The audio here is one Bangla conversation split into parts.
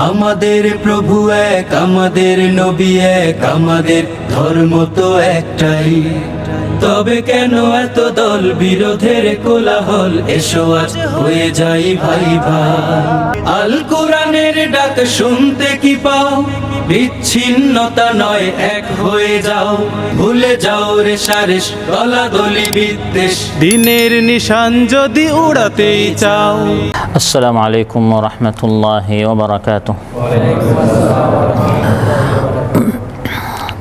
আমাদের প্রভু এক, আমাদের নবী এক, আমাদের ধর্ম তো একটাই। তবে কেন এত দল বিরোধের কোলাহল? এসো আজ হয়ে যাই ভাই ভাই। আল কোরআনের ডাক শুনতে কি পাও? বিচ্ছিন্নতা নয়, এক হয়ে যাও। ভুলে যাও রেশারেশ, দলাদলি বিদ্বেষ, দিনের নিশান যদি উড়াতেই চাও। আসসালামু আলাইকুম ওয়া রাহমাতুল্লাহি ওয়া বারাকাতুহু।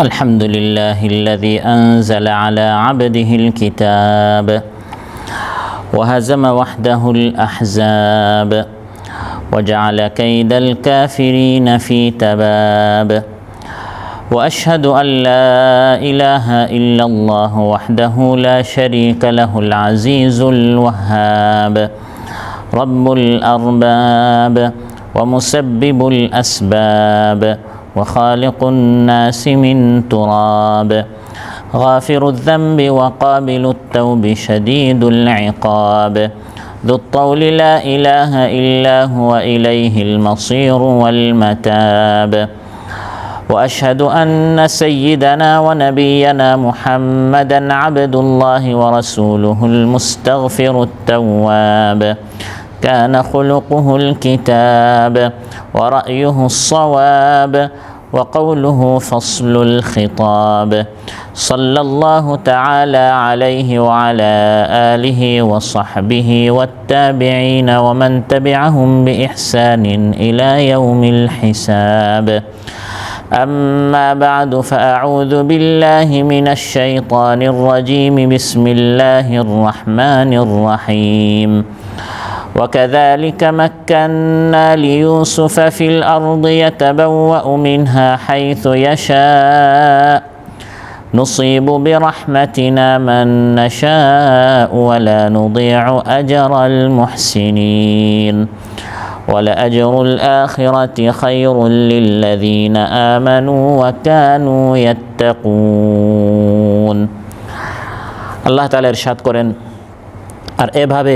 আলহামদুলিল্লাহিল্লাযী আনজালা আলা আবদিহিল কিতাব ওয়া হাযামা ওয়াহদাহুল আহযাব ওয়া জাআলা কাইদাল কাফিরিনা ফি তাবাব ওয়া আশহাদু আল লা ইলাহা ইল্লাল্লাহু ওয়াহদাহু লা শারীকা লাহুল আজিজুল ওয়াহ্হাব رب الأرباب ومسبب الأسباب وخالق الناس من تراب غافر الذنب وقابل التوب شديد العقاب ذو الطول لا إله إلا هو إليه المصير والمتاب وأشهد أن سيدنا ونبينا محمدًا عبد الله ورسوله المستغفر التواب كان خلقه الكتاب ورأيه الصواب وقوله فصل الخطاب صلى الله تعالى عليه وعلى آله وصحبه والتابعين ومن تبعهم بإحسان إلى يوم الحساب أما بعد فأعوذ بالله من الشيطان الرجيم بسم الله الرحمن الرحيم وكذلك مكنا ليوسف في الأرض يتبوأ منها حيث يشاء نصيب برحمتنا من نشاء ولا نضيع أجر المحسنين ولأجر الآخرة خير للذين آمنوا وكانوا يتقون আল্লাহ তাআলা ইরশাদ করেন, আর এভাবে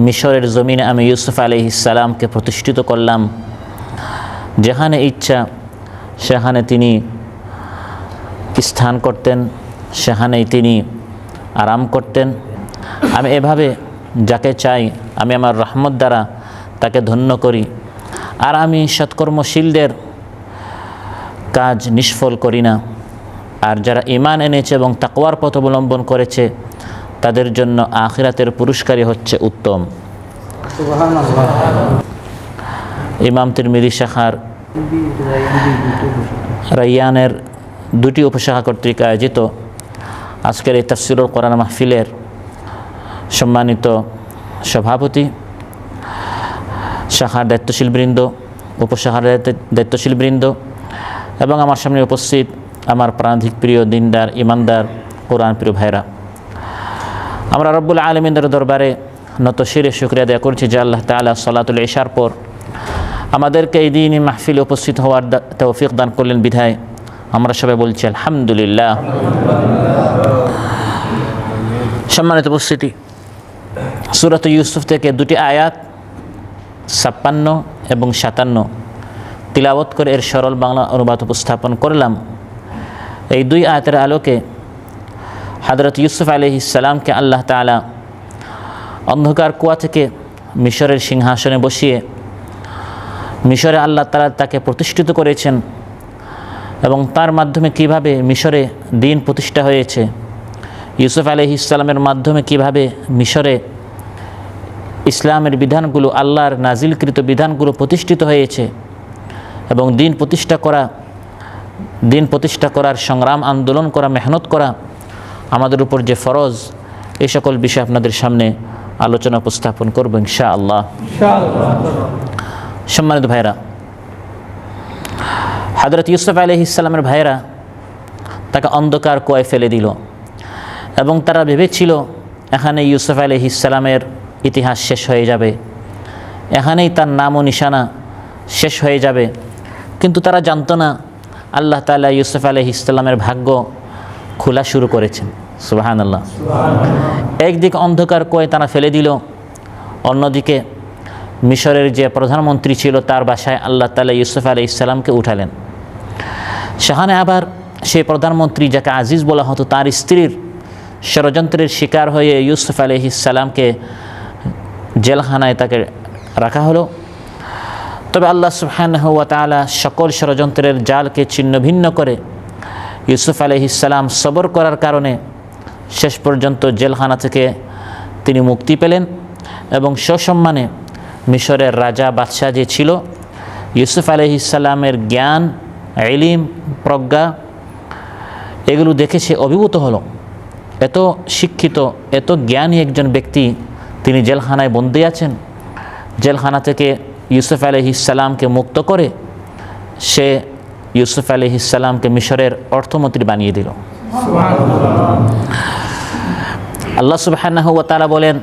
মিশরের জমিনে আমি ইউসুফ আলাইহিস সালামকে প্রতিষ্ঠিত করলাম। যেখানে ইচ্ছা সেখানে তিনি স্থান করতেন, সেখানেই তিনি আরাম করতেন। আমি এভাবে যাকে চাই আমি আমার রহমত দ্বারা তাকে ধন্য করি, আর আমি সৎকর্মশীলদের কাজ নিষ্ফল করি না। আর যারা ঈমান এনেছে এবং তাকওয়ার পথ অবলম্বন করেছে তাদের জন্য আখিরাতের পুরস্কারই হচ্ছে উত্তম। সুবহানাল্লাহ। ইমাম তিরমিজি শাখার রায়্যানের দুটি উপশাখা কর্তৃক আয়োজিত আজকের এই তাফসীরুল কোরআন মাহফিলের সম্মানিত সভাপতি, শাখার দায়িত্বশীলবৃন্দ, উপশাখার দায়িত্বশীলবৃন্দ এবং আমার সামনে উপস্থিত আমার প্রাণাধিক প্রিয় দিনদার ইমানদার কোরআন প্রিয় ভাইরা, আমরা রব্বুল আলামিনের দরবারে নত শিরে শুকরিয়া আদায় করছি যে আল্লাহ তাআলা সালাতুল ইশার পর আমাদেরকে এই দিনই মাহফিলে উপস্থিত হওয়ার তৌফিক দান করলেন বিধায় আমরা সবাই বলছি আলহামদুলিল্লাহ। সম্মানিত উপস্থিতি, সূরা ইউসুফ থেকে দুটি আয়াত 56 এবং 57 তিলাওয়াত করে এর সরল বাংলা অনুবাদ উপস্থাপন করলাম। এই দুই আয়াতের আলোকে হযরত ইউসুফ আলাইহিস সালামকে আল্লাহ তাআলা অন্ধকার কুয়া থেকে মিশরের সিংহাসনে বসিয়ে মিশরে আল্লাহ তাআলা তাকে প্রতিষ্ঠিত করেছেন এবং তার মাধ্যমে কিভাবে মিশরে দ্বীন প্রতিষ্ঠা হয়েছে, ইউসুফ আলাইহিস সালামের মাধ্যমে কিভাবে মিশরে ইসলামের বিধানগুলো, আল্লাহর নাজিলকৃত বিধানগুলো প্রতিষ্ঠিত হয়েছে এবং দ্বীন প্রতিষ্ঠা করার সংগ্রাম, আন্দোলন করা, মেহনত করা আমাদের উপর যে ফরজ, এই সকল বিষয় আপনাদের সামনে আলোচনা উপস্থাপন করব ইনশাআল্লাহ। সম্মানিত ভাইরা, হযরত ইউসুফ আলাইহিস সালামের ভাইরা তাকে অন্ধকার কুয়ায় ফেলে দিল এবং তারা ভেবেছিল এখানে ইউসুফ আলাইহিস সালামের ইতিহাস শেষ হয়ে যাবে, এখানেই তার নাম ও নিশানা শেষ হয়ে যাবে। কিন্তু তারা জানতো না আল্লাহ তাআলা ইউসুফ আলাইহিস সালামের ভাগ্য খোলা শুরু করেছেন। সুবহানাল্লাহ। একদিকে অন্ধকার কুয়ায় তারা ফেলে দিল, অন্যদিকে মিশরের যে প্রধানমন্ত্রী ছিল তার বাসায় আল্লাহ তাআলা ইউসুফ আলাইহিস সালামকে উঠালেন। সেখানে আবার সেই প্রধানমন্ত্রী, যাকে আজিজ বলা হতো, তার স্ত্রীর ষড়যন্ত্রের শিকার হয়ে ইউসুফ আলাইহিস সালামকে জেলখানায় তাকে রাখা হলো। তবে আল্লাহ সুবহানাহু ওয়া তাআলা সকল ষড়যন্ত্রের জালকে ছিন্ন ভিন্ন করে ইউসুফ আলাইহিস সালাম সবর করার কারণে শেষ পর্যন্ত জেলখানা থেকে তিনি মুক্তি পেলেন এবং সসম্মানে মিশরের রাজা বাদশাহ যে ছিল, ইউসুফ আলাইহিস সালামের জ্ঞান, ইলম, প্রজ্ঞা এগুলো দেখে সে অভিভূত হলো। এত শিক্ষিত, এত জ্ঞানী একজন ব্যক্তি, তিনি জেলখানায় বন্দী আছেন। জেলখানা থেকে ইউসুফ আলাইহিস সালামকে মুক্ত করে সে ইউসুফ আলাইহিস সালামকে মিশরের অর্থমন্ত্রী বানিয়ে দিল। আল্লাহ সুবহানাহু ওয়া তাআলা বলেন,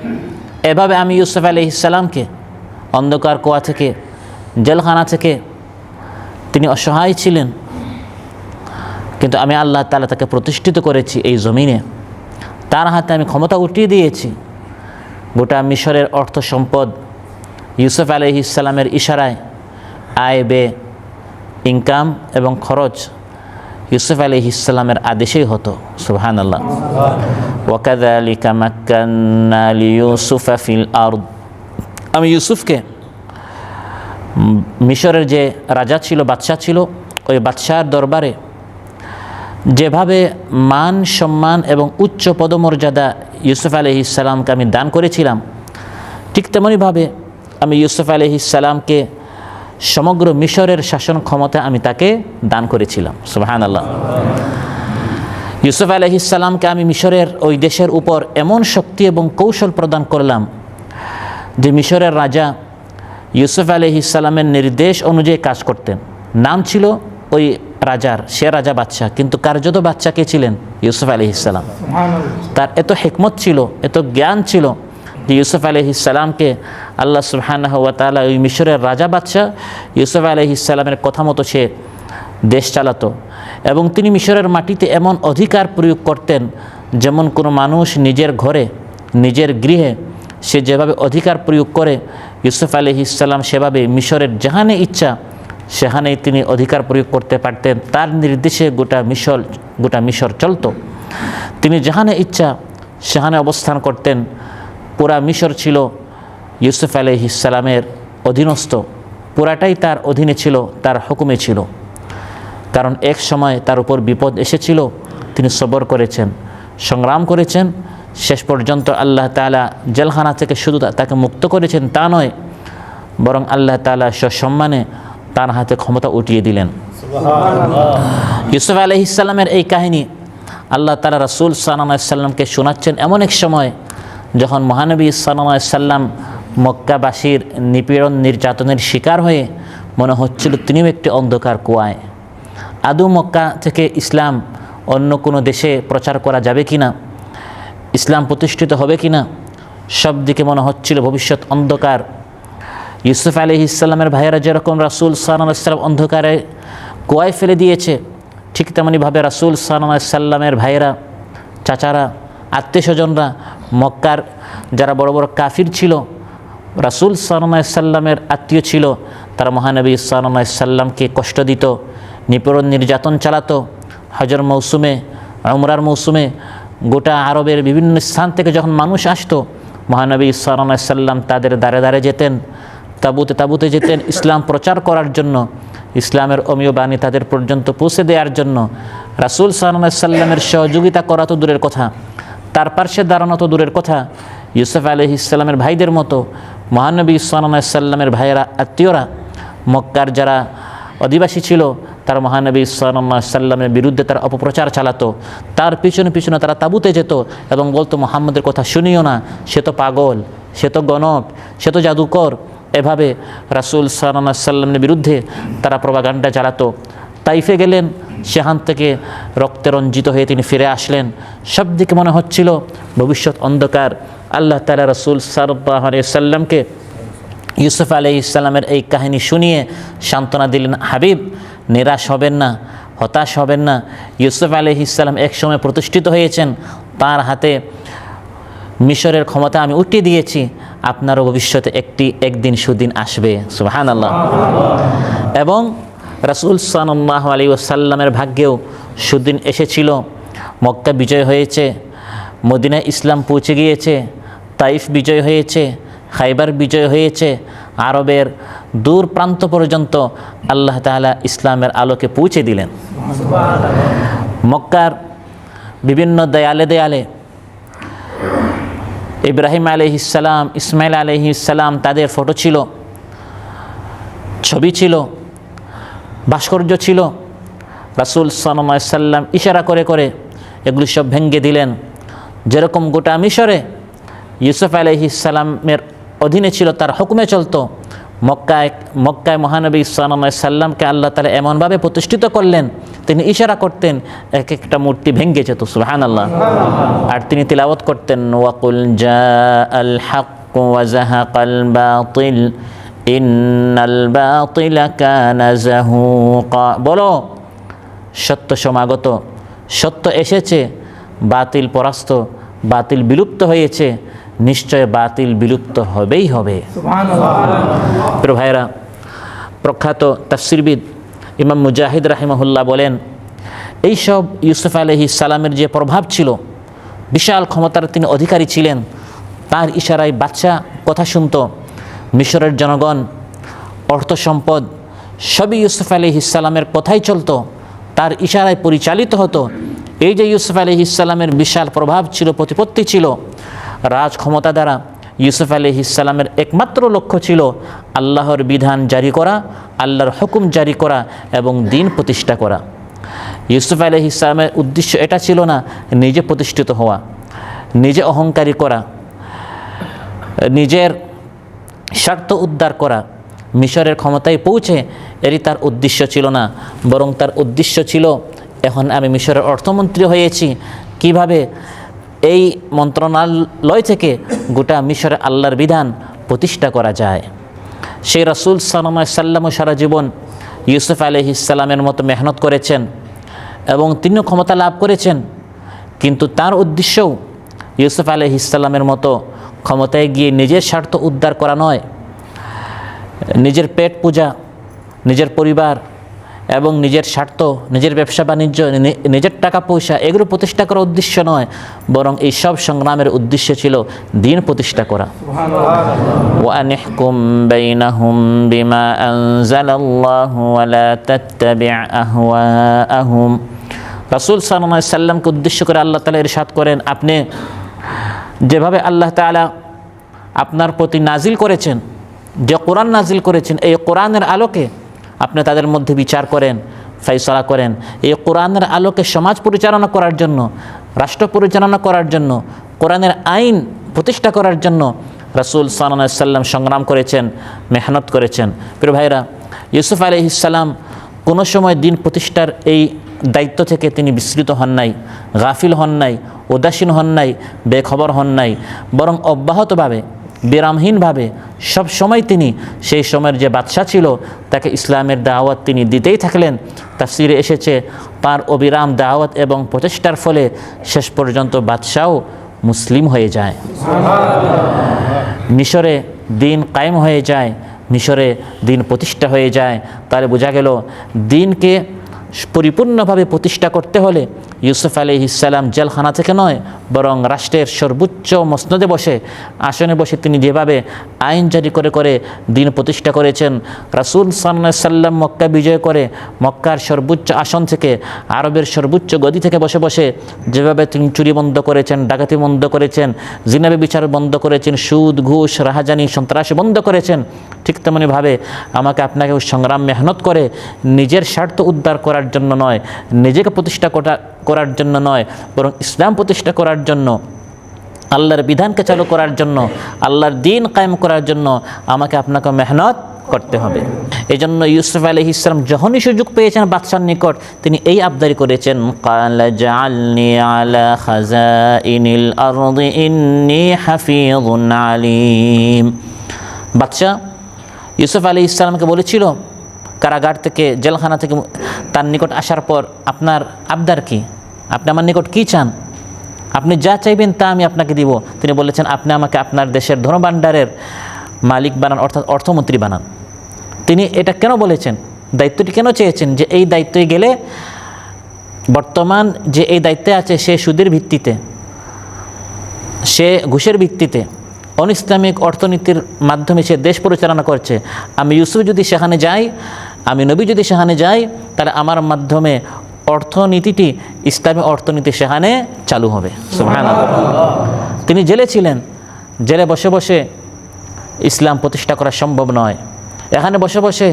এভাবে আমি ইউসুফ আলাইহিস সালামকে অন্ধকার কুয়া থেকে, জেলখানা থেকে, তিনি অসহায় ছিলেন, কিন্তু আমি আল্লাহ তাআলা তাকে প্রতিষ্ঠিত করেছি এই জমিনে। তার হাতে আমি ক্ষমতা উঠিয়ে দিয়েছি। গোটা মিশরের অর্থ সম্পদ ইউসুফ আলাইহিস সালামের ইশারায়, আয় ব্যয়, ইনকাম এবং খরচ ইউসুফ আলাইহিস সালামের আদেশেই হতো। সুবহানাল্লাহ। ওয়াকাযালিকা মাক্কান্না লিইউসুফা ফিল আরদ, আমি ইউসুফকে মিশরের যে রাজা ছিল, বাদশাহ ছিল, ওই বাদশাহর দরবারে যেভাবে মান, সম্মান এবং উচ্চ পদমর্যাদা ইউসুফ আলাইহিস সালামকে আমি দান করেছিলাম, ঠিক তেমনিভাবে আমি ইউসুফ আলাইহিস সালামকে সমগ্র মিশরের শাসন ক্ষমতা আমি তাকে দান করেছিলাম। সুবহানাল্লাহ। ইউসুফ আলাইহিস সালামকে আমি মিশরের ওই দেশের উপর এমন শক্তি এবং কৌশল প্রদান করলাম যে মিশরের রাজা ইউসুফ আলাইহিস সালামের নির্দেশ অনুযায়ী কাজ করতেন। নাম ছিল ওই রাজার, সে রাজা বাদশাহ, কিন্তু কার্যত বাদশাহ কে ছিলেন? ইউসুফ আলাইহিস সালাম। তার এত হিকমত ছিল, এত জ্ঞান ছিল যে ইউসুফ আলাইহিস সালামকে আল্লাহ সুবহানাহু ওয়া তাআলা ওই মিশরের রাজা বাদশাহ ইউসুফ আলাইহিস সালামের কথা মতো সে দেশ চালাতো। এবং তিনি মিশরের মাটিতে এমন অধিকার প্রয়োগ করতেন যেমন কোনো মানুষ নিজের ঘরে, নিজের গৃহে সে যেভাবে অধিকার প্রয়োগ করে, ইউসুফ আলাইহিস সালাম সেভাবে মিশরের যেখানে ইচ্ছা সেখানেই তিনি অধিকার প্রয়োগ করতে পারতেন। তার নির্দেশে গোটা মিশর চলত। তিনি যেখানে ইচ্ছা সেখানে অবস্থান করতেন। পুরা মিশর ছিল ইউসুফ আলাইহিস সালামের অধীনস্থ, পুরাটাই তার অধীনে ছিল, তার হুকুমে ছিল। কারণ এক সময় তার উপর বিপদ এসেছিল, তিনি সবর করেছেন, সংগ্রাম করেছেন, শেষ পর্যন্ত আল্লাহ তাআলা জেলখানা থেকে শুধু তাকে মুক্ত করেছেন তা নয়, বরং আল্লাহ তাআলা সসম্মানে তার হাতে ক্ষমতা উঠিয়ে দিলেন। ইউসুফ আলাইহিস সালামের এই কাহিনী আল্লাহ তাআলা রাসূল সাল্লাল্লাহু আলাইহি সাল্লামকে শোনাচ্ছেন এমন এক সময় যখন মহানবী সাল্লাল্লাহু আলাইহি সাল্লাম মক্কাবাসীর নিপীড়ন, নির্যাতনের শিকার হয়ে মনে হচ্ছিল তিনিও একটি অন্ধকার কুয়ায়। আদৌ মক্কা থেকে ইসলাম অন্য কোনো দেশে প্রচার করা যাবে কিনা, ইসলাম প্রতিষ্ঠিত হবে কিনা, সব দিকে মনে হচ্ছিল ভবিষ্যৎ অন্ধকার। ইউসুফ আলাইহিস সালামের ভাইয়েরা যেরকম রাসূল সাল্লাল্লাহু আলাইহি সাল্লাম অন্ধকারে কুয়ায় ফেলে দিয়েছে, ঠিক তেমনিভাবে রাসূল সাল্লাল্লাহু আলাইহি সাল্লামের ভাইয়েরা, চাচারা, আত্মীয়স্বজনরা, মক্কার যারা বড় বড় কাফির ছিল, রাসূল সাল্লাল্লাহু আলাইহি সাল্লামের আত্মীয় ছিল, তারা মহানবী সাল্লাল্লাহু আলাইহি সাল্লামকে কষ্ট দিত, নিপীড়ন নির্যাতন চালাতো। হজের মৌসুমে, উমরার মৌসুমে গোটা আরবের বিভিন্ন স্থান থেকে যখন মানুষ আসতো, মহানবী সাল্লাল্লাহু আলাইহি সাল্লাম তাদের দ্বারে দ্বারে যেতেন, তাঁবুতে তাঁবুতে যেতেন ইসলাম প্রচার করার জন্য, ইসলামের অমীয় বাণী তাদের পর্যন্ত পৌঁছে দেওয়ার জন্য। রাসূল সাল্লাল্লাহু আলাইহি সাল্লামের সহযোগিতা করা তো দূরের কথা, তার পার্শ্বে দাঁড়ানো তো দূরের কথা, ইউসুফ আলাইহিস সালামের ভাইদের মতো মহানবী সাল্লাল্লাহু আলাইহি সাল্লামের ভাইয়েরা, আত্মীয়রা, মক্কার যারা অধিবাসী ছিল, তারা মহানবী সাল্লাল্লাহু আলাইহি সাল্লামের বিরুদ্ধে তারা অপপ্রচার চালাতো। তার পিছনে পিছনে তারা তাঁবুতে যেত এবং বলতো, মুহাম্মদের কথা শুনিও না, সে তো পাগল, সে তো গণক, সে তো জাদুকর। এভাবে রাসূল সাল্লাল্লাহু আলাইহি সাল্লামের বিরুদ্ধে তারা প্রপাগান্ডা চালাতো। তাইফে গেলেন, সেখান থেকে রক্তে রঞ্জিত হয়ে তিনি ফিরে আসলেন। সব দিকে মনে হচ্ছিল ভবিষ্যৎ অন্ধকার। আল্লাহ তাআলা রাসূল সাল্লাল্লাহু আলাইহি সাল্লামকে ইউসুফ আলাইহিস সালামের এই কাহিনী শুনিয়ে সান্ত্বনা দিলেন, হাবিব, নিরাশ হবেন না, হতাশ হবেন না। ইউসুফ আলাইহিস সালাম এক সময় প্রতিষ্ঠিত হয়েছেন, তার হাতে মিশরের ক্ষমতা আমি উঠিয়ে দিয়েছি, আপনারও ভবিষ্যতে একদিন সুদিন আসবে। সুবহানাল্লাহ। এবং রাসূল সাল্লাল্লাহু আলাইহি ওয়াসাল্লামের ভাগ্যেও সুদিন এসেছিল। মক্কা বিজয় হয়েছে, মদিনায় ইসলাম পৌঁছে গিয়েছে, তাইফ বিজয় হয়েছে, খাইবার বিজয় হয়েছে, আরবের দূর প্রান্ত পর্যন্ত আল্লাহ তাআলা ইসলামের আলোকে পৌঁছে দিলেন। মক্কার বিভিন্ন দেয়ালে দেয়ালে ইব্রাহিম আলাইহিস সালাম, ইসমাইল আলাইহিস সালাম তাদের ফটো ছিল, ছবি ছিল, ভাস্কর্য ছিল। রাসূল সাল্লাল্লাহু আলাইহি সাল্লাম ইশারা করে করে এগুলি সব ভেঙে দিলেন। যেরকম গোটা মিশরে ইউসুফ আলাইহিস সালামের অধীনে ছিল, তার হুকুমে চলতো, মক্কায় মহানবী সাল্লাল্লাহু আলাইহি সাল্লামকে আল্লাহ তাআলা এমনভাবে প্রতিষ্ঠিত করলেন, তিনি ইশারা করতেন, এক একটা মূর্তি ভেঙে যেত। সুবহানাল্লাহ। আর তিনি তিলাওয়াত করতেন, ওয়াকুল জাআল হক ওয়া যাহাকাল বাতিল ইন্নাল বাতিলা কানা যাহুকা। বলো, সত্য সমাগত, সত্য এসেছে, বাতিল পরাস্ত, বাতিল বিলুপ্ত হয়েছে, নিশ্চয় বাতিল বিলুপ্ত হবেই হবে। প্রিয় ভাইরা, প্রখ্যাত তাফসিরবিদ ইমাম মুজাহিদ রাহিমাহুল্লাহ বলেন, এইসব ইউসুফ আলাইহিস সালামের যে প্রভাব ছিল, বিশাল ক্ষমতার তিনি অধিকারী ছিলেন, তার ইশারায় বাচ্চা কথা শুনত। মিশরের জনগণ, অর্থ সম্পদ সবই ইউসুফ আলাইহিস সালামের কথাই চলতো, তার ইশারায় পরিচালিত হতো। এই যে ইউসুফ আলাইহিস সালামের বিশাল প্রভাব ছিল, প্রতিপত্তি ছিল, রাজ ক্ষমতা দ্বারা ইউসুফ আলাইহিস সালামের একমাত্র লক্ষ্য ছিল আল্লাহর বিধান জারি করা, আল্লাহর হুকুম জারি করা এবং দ্বীন প্রতিষ্ঠা করা। ইউসুফ আলাইহিস সালামের উদ্দেশ্য এটা ছিল না নিজে প্রতিষ্ঠিত হওয়া, নিজে অহংকারী করা, নিজের স্বার্থ উদ্ধার করা, মিশরের ক্ষমতায় পৌঁছে, এরই তার উদ্দেশ্য ছিল না। বরং তার উদ্দেশ্য ছিল, এখন আমি মিশরের অর্থমন্ত্রী হয়েছি, কিভাবে এই মন্ত্রণালয় থেকে গোটা মিশরে আল্লাহর বিধান প্রতিষ্ঠা করা যায়। সেই রাসূল সাল্লাল্লাহু আলাইহি ওয়াসাল্লাম সারা জীবন ইউসুফ আলাইহিস সালামের মতো মেহনত করেছেন এবং তিনিও ক্ষমতা লাভ করেছেন, কিন্তু তার উদ্দেশ্যও ইউসুফ আলাইহিস সালামের মতো ক্ষমতায় গিয়ে নিজের স্বার্থ উদ্ধার করা নয়, নিজের পেট পূজা, নিজের পরিবার এবং নিজের স্বার্থ, নিজের ব্যবসা বাণিজ্য, নিজের টাকা পয়সা এগুলো প্রতিষ্ঠা করার উদ্দেশ্য নয়, বরং এই সব সংগ্রামের উদ্দেশ্য ছিল দ্বীন প্রতিষ্ঠা করা। ওয়া আনহকুম বাইনাহুম বিমা আনজালাল্লাহু ওয়া লা তাত্তাবি' আহওয়াআহুম। রাসূল সাল্লাল্লাহু আলাইহি সাল্লামকে উদ্দেশ্য করে আল্লাহ তাআলা ইরশাদ করেন, আপনি যেভাবে আল্লাহ তাআলা আপনার প্রতি নাজিল করেছেন, যে কোরআন নাজিল করেছেন, এই কোরআনের আলোকে আপনি তাদের মধ্যে বিচার করেন, ফয়সালা করেন। এই কোরআনের আলোকে সমাজ পরিচালনা করার জন্য, রাষ্ট্র পরিচালনা করার জন্য, কোরআনের আইন প্রতিষ্ঠা করার জন্য রাসূল সাল্লাল্লাহু আলাইহি সাল্লাম সংগ্রাম করেছেন, মেহনত করেছেন। প্রিয় ভাইরা, ইউসুফ আলাইহিস সালাম কোনো সময় দ্বীন প্রতিষ্ঠার এই দায়িত্ব থেকে তিনি বিস্মৃত হন নাই, গাফিল হন নাই, উদাসীন হন নাই, বেখবর হন নাই, বরং অব্যাহতভাবে, বিরামহীনভাবে সব সময় তিনি সেই সময়ের যে বাদশাহ ছিল তাকে ইসলামের দাওয়াত তিনি দিতেই থাকলেন। তাফসিরে এসেছে, তার অবিরাম দাওয়াত এবং প্রচেষ্টার ফলে শেষ পর্যন্ত বাদশাও মুসলিম হয়ে যায়, মিশরে দ্বীন কায়েম হয়ে যায়, মিশরে দ্বীন প্রতিষ্ঠা হয়ে যায়। তাহলে বোঝা গেল, দ্বীনকে পরিপূর্ণভাবে প্রতিষ্ঠা করতে হলে ইউসুফ আলাইহিস সালাম জেলখানা থেকে নয়, বরং রাষ্ট্রের সর্বোচ্চ মসনদে বসে, আসনে বসে তিনি যেভাবে আইন জারি করে করে দ্বীন প্রতিষ্ঠা করেছেন। রাসূল সাল্লাল্লাহু আলাইহি সাল্লাম মক্কা বিজয় করে মক্কার সর্বোচ্চ আসন থেকে, আরবের সর্বোচ্চ গদি থেকে বসে বসে যেভাবে তিনি চুরি বন্ধ করেছেন, ডাকাতি বন্ধ করেছেন, জিনাবে বিচার বন্ধ করেছেন, সুদ ঘুষ রাহাজানি সন্ত্রাসী বন্ধ করেছেন, ঠিক তেমনিভাবে আমাকে আপনাকে সংগ্রাম মেহনত করে নিজের স্বার্থ উদ্ধার করার জন্য নয়, নিজেকে প্রতিষ্ঠা করার জন্য নয়, বরং ইসলাম প্রতিষ্ঠা করার জন্য, আল্লাহর বিধানকে চালু করার জন্য, আল্লাহর দ্বীন কায়েম করার জন্য আমাকে আপনাকে মেহনত করতে হবে। এই জন্য ইউসুফ আলাইহিস সালাম যখনই সুযোগ পেয়েছেন বাদশার নিকট, তিনি এই আবদারি করেছেন, ক্বালা জাআলনি আলা খাযাইনিল আরদি ইন্নী হাফিযুন আলীম। বাদশা ইউসুফ আলাইহিস সালামকে বলেছিল কারাগার থেকে, জেলখানা থেকে তার নিকট আসার পর, আপনার আবদার কি, আপনি আমার নিকট কী চান? আপনি যা চাইবেন তা আমি আপনাকে দিব। তিনি বলেছেন, আপনি আমাকে আপনার দেশের ধনভাণ্ডারের মালিক বানান, অর্থাৎ অর্থমন্ত্রী বানান। তিনি এটা কেন বলেছেন, দায়িত্বটি কেন চেয়েছেন? যে এই দায়িত্বে গেলে বর্তমান যে এই দায়িত্বে আছে সে সুদের ভিত্তিতে, সে ঘুষের ভিত্তিতে, অনিসলামিক অর্থনীতির মাধ্যমে সে দেশ পরিচালনা করছে। আমি ইউসুফ যদি সেখানে যাই, আমি নবী যদি সেখানে যাই, তাহলে আমার মাধ্যমে অর্থনীতিটি, ইসলামী অর্থনীতি সেখানে চালু হবে। সুবহানাল্লাহ। তিনি জেলে ছিলেন, জেলে বসে বসে ইসলাম প্রতিষ্ঠা করা সম্ভব নয়। এখানে বসে বসে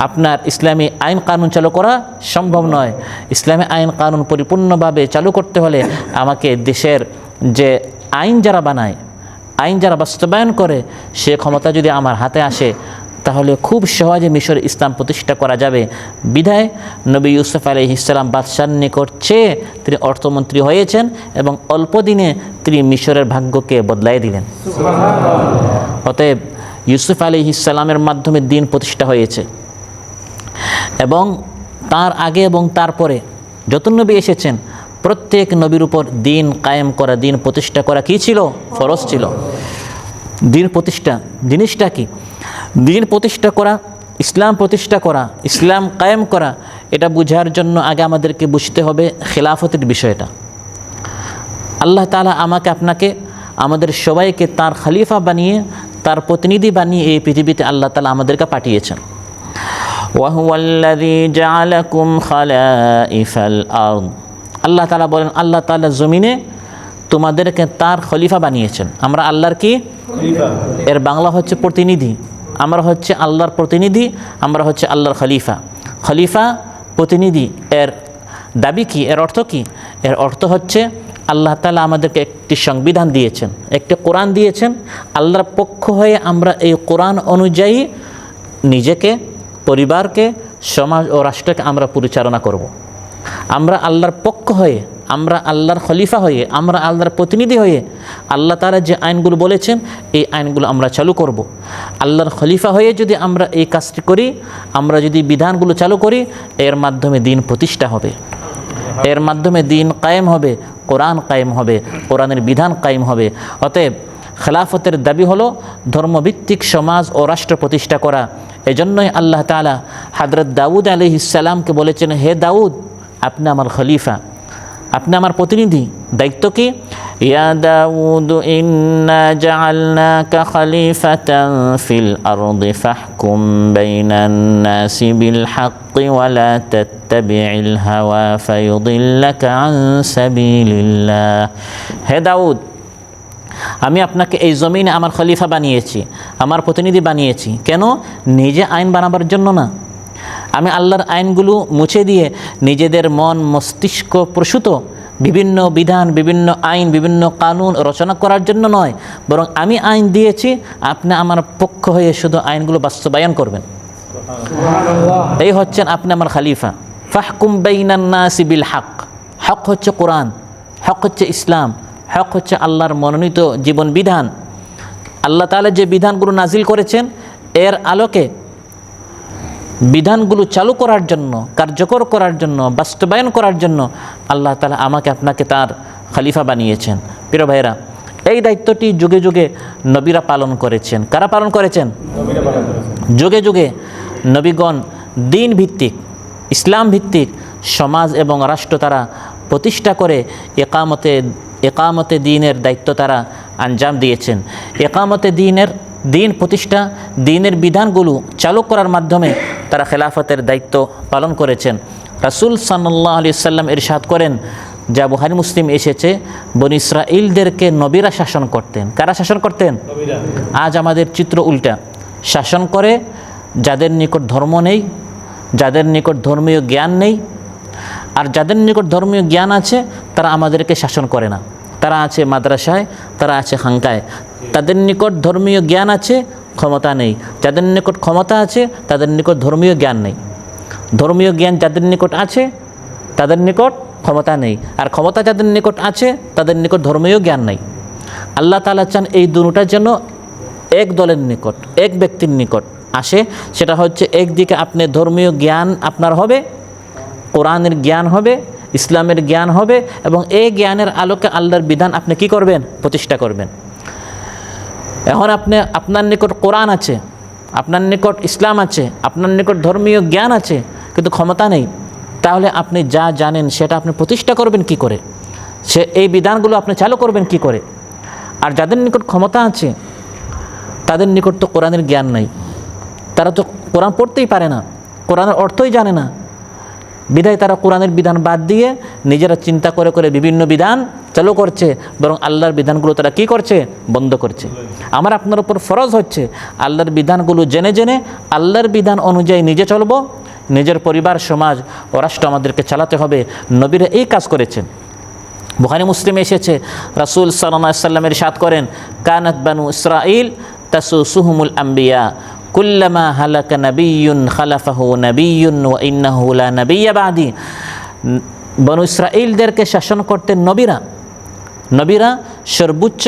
আপনার ইসলামী আইন কানুন চালু করা সম্ভব নয়। ইসলামী আইন কানুন পরিপূর্ণভাবে চালু করতে হলে আমাকে দেশের যে আইন যারা বানায়, আইন যারা বাস্তবায়ন করে, সে ক্ষমতা যদি আমার হাতে আসে, তাহলে খুব সহজে মিশরে ইসলাম প্রতিষ্ঠা করা যাবে। বিধায় নবী ইউসুফ আলাইহিস সালাম বাদশার নিকট চেয়ে তিনি অর্থমন্ত্রী হয়েছেন এবং অল্প দিনে তিনি মিশরের ভাগ্যকে বদলাই দিলেন। অতএব ইউসুফ আলাইহিস সালামের মাধ্যমে দিন প্রতিষ্ঠা হয়েছে এবং তার আগে এবং তারপরে যত নবী এসেছেন, প্রত্যেক নবীর উপর দিন কায়েম করা, দিন প্রতিষ্ঠা করা কী ছিল? ফরজ ছিল। দিন প্রতিষ্ঠা জিনিসটা কি? দিন প্রতিষ্ঠা করা, ইসলাম প্রতিষ্ঠা করা, ইসলাম কায়েম করা, এটা বোঝার জন্য আগে আমাদেরকে বুঝতে হবে খেলাফতের বিষয়টা। আল্লাহ তাআলা আমাকে, আপনাকে, আমাদের সবাইকে তার খলিফা বানিয়ে, তার প্রতিনিধি বানিয়ে এই পৃথিবীতে আল্লাহ তাআলা আমাদেরকে পাঠিয়েছেন। ওয়াহুয়াল্লাযী জাআলাকুম খালাইফাল আরদ। আল্লাহ তাআলা বলেন, আল্লাহ তাআলা জমিনে তোমাদেরকে তার খলিফা বানিয়েছেন। আমরা আল্লাহর কি? এর বাংলা হচ্ছে প্রতিনিধি। আমরা হচ্ছে আল্লাহর প্রতিনিধি, আমরা হচ্ছে আল্লাহর খলিফা। খলিফা, প্রতিনিধি, এর দাবি কি? এর অর্থ কি? এর অর্থ হচ্ছে আল্লাহ তাআলা আমাদেরকে একটি সংবিধান দিয়েছেন, একটি কোরআন দিয়েছেন। আল্লাহর পক্ষ হয়ে আমরা এই কোরআন অনুযায়ী নিজেকে, পরিবারকে, সমাজ ও রাষ্ট্রকে আমরা পরিচালনা করব। আমরা আল্লাহর পক্ষ হয়ে, আমরা আল্লাহর খলিফা হয়ে, আমরা আল্লাহর প্রতিনিধি হয়ে আল্লাহ তাআলা যে আইনগুলো বলেছেন এই আইনগুলো আমরা চালু করব। আল্লাহর খলিফা হয়ে যদি আমরা এই কাজটি করি, আমরা যদি বিধানগুলো চালু করি, এর মাধ্যমে দিন প্রতিষ্ঠা হবে, এর মাধ্যমে দিন কায়েম হবে, কোরআন কায়েম হবে, কোরআনের বিধান কায়েম হবে। অতএব খেলাফতের দাবি হলো ধর্মভিত্তিক সমাজ ও রাষ্ট্র প্রতিষ্ঠা করা। এজন্যই আল্লাহ তাআলা হযরত দাউদ আলাইহিস সালামকে বলেছেন, হে দাউদ, আপনি আমার খলিফা, আপনি আমার প্রতিনিধি। দায়িত্ব কি? ইয়া দাউদ ইন্না জাআলনাকা খলিফাতান ফিল আরদি ফাহকুম বাইনান নাসি বিল হাক্কি ওয়া লা তাত্তাবি'ল হাওয়া ফায়ুদিল্লাকা আন সাবিলিল্লাহ। হে দাউদ, আমি আপনাকে এই জমিনে আমার খলিফা বানিয়েছি, আমার প্রতিনিধি বানিয়েছি। কেন? নিজে আইন বানাবার জন্য না। আমি আল্লাহর আইনগুলো মুছে দিয়ে নিজেদের মন মস্তিষ্ক প্রসূত বিভিন্ন বিধান, বিভিন্ন আইন, বিভিন্ন কানুন রচনা করার জন্য নয়, বরং আমি আইন দিয়েছি, আপনি আমার পক্ষ হয়ে শুধু আইনগুলো বাস্তবায়ন করবেন। এই হচ্ছেন আপনি আমার খলিফা। ফাহকুম বাইনান নাসি বিল হক। হক হচ্ছে কোরআন, হক হচ্ছে ইসলাম, হক হচ্ছে আল্লাহর মনোনীত জীবন বিধান। আল্লাহ তাআলা যে বিধানগুলো নাজিল করেছেন, এর আলোকে বিধানগুলো চালু করার জন্য, কার্যকর করার জন্য, বাস্তবায়ন করার জন্য আল্লাহ তাআলা আমাকে, আপনাকে তার খলিফা বানিয়েছেন। প্রিয় ভাইরা, এই দায়িত্বটি যুগে যুগে নবীরা পালন করেছেন। কারা পালন করেছেন? যুগে যুগে নবীগণ দিন ভিত্তিক, ইসলাম ভিত্তিক সমাজ এবং রাষ্ট্র তারা প্রতিষ্ঠা করে একামতে দ্বীনের দায়িত্ব তারা আঞ্জাম দিয়েছেন। একামতে দিন প্রতিষ্ঠা, দ্বীনের বিধানগুলো চালু করার মাধ্যমে তারা খেলাফতের দায়িত্ব পালন করেছেন। রাসূল সাল্লাল্লাহু আলাইহি ওয়াসাল্লাম ইরশাদ করেন, যা বুখারী মুসলিম এসেছে, বনী ইসরাঈলদেরকে নবীরা শাসন করতেন। কারা শাসন করতেন? আজ আমাদের চিত্র উল্টা। শাসন করে যাদের নিকট ধর্ম নেই, যাদের নিকট ধর্মীয় জ্ঞান নেই, আর যাদের নিকট ধর্মীয় জ্ঞান আছে তারা আমাদেরকে শাসন করে না। তারা আছে মাদ্রাসায়, তারা আছে খানকায়। তাদের নিকট ধর্মীয় জ্ঞান আছে, ক্ষমতা নেই। যাদের নিকট ক্ষমতা আছে তাদের নিকট ধর্মীয় জ্ঞান নেই। ধর্মীয় জ্ঞান যাদের নিকট আছে তাদের নিকট ক্ষমতা নেই, আর ক্ষমতা যাদের নিকট আছে তাদের নিকট ধর্মীয় জ্ঞান নেই। আল্লাহ তাআলা চান এই দুটোটা যেন এক দলের নিকট, এক ব্যক্তির নিকট আসে। সেটা হচ্ছে একদিকে আপনি ধর্মীয় জ্ঞান আপনার হবে, কোরআনের জ্ঞান হবে, ইসলামের জ্ঞান হবে এবং এই জ্ঞানের আলোকে আল্লাহর বিধান আপনি কি করবেন? প্রতিষ্ঠা করবেন। এখন আপনার নিকট কোরআন আছে, আপনার নিকট ইসলাম আছে, আপনার নিকট ধর্মীয় জ্ঞান আছে, কিন্তু ক্ষমতা নেই, তাহলে আপনি যা জানেন সেটা আপনি প্রতিষ্ঠা করবেন কি করে? এই বিধানগুলো আপনি চালু করবেন কি করে? আর যাদের নিকট ক্ষমতা আছে তাদের নিকট তো কোরআনের জ্ঞান নাই, তারা তো কোরআন পড়তেই পারে না, কোরআনের অর্থই জানে না, বিধায় তারা কোরআনের বিধান বাদ দিয়ে নিজেরা চিন্তা করে করে বিভিন্ন বিধান চালু করছে, বরং আল্লাহর বিধানগুলো তারা কি করছে? বন্ধ করছে। আমার আপনার উপর ফরজ হচ্ছে আল্লাহর বিধানগুলো জেনে জেনে আল্লাহর বিধান অনুযায়ী নিজে চলবো, নিজের পরিবার, সমাজ ও রাষ্ট্র আমাদেরকে চালাতে হবে। নবীরা এই কাজ করেছেন। বুখারী মুসলিমে এসেছে, রাসূল সাল্লাল্লাহু আলাইহি ওয়াসাল্লাম ইরশাদ করেন, কানাত বানু ইসরাঈল তাসুসুহুমুল আম্বিয়া কুল্লামা হালাকা নাবিয়্যুন খালাফাহু নাবিয়্যুন ওয়া ইন্নাহু লা নাবিয়্যা বাদি। বনু ইসরাঈলদেরকে শাসন করতেন নবীরা। নবীরা সর্বোচ্চ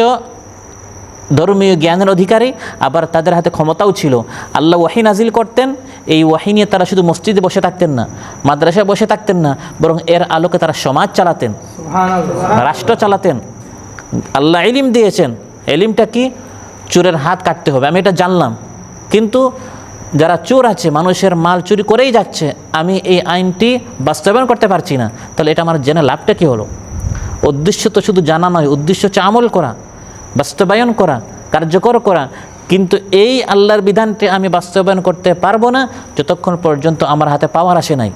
ধর্মীয় জ্ঞানের অধিকারী, আবার তাদের হাতে ক্ষমতাও ছিল। আল্লাহ ওয়াহি নাজিল করতেন, এই ওয়াহি নিয়ে তারা শুধু মসজিদে বসে থাকতেন না, মাদ্রাসায় বসে থাকতেন না, বরং এর আলোকে তারা সমাজ চালাতেন, রাষ্ট্র চালাতেন। আল্লাহ ইলম দিয়েছেন, ইলমটা কি? চোরের হাত কাটতে হবে, আমি এটা জানলাম, কিন্তু যারা চোর আছে, মানুষের মাল চুরি করেই যাচ্ছে, আমি এই আইনটি বাস্তবায়ন করতে পারছি না, তাহলে এটা আমার জেনে লাভটা কী হলো? উদ্দেশ্য তো শুধু জানা নয়, উদ্দেশ্য হচ্ছে আমল করা, বাস্তবায়ন করা, কার্যকর করা। কিন্তু এই আল্লাহর বিধানটি আমি বাস্তবায়ন করতে পারবো না যতক্ষণ পর্যন্ত আমার হাতে পাওয়ার আসে নাই,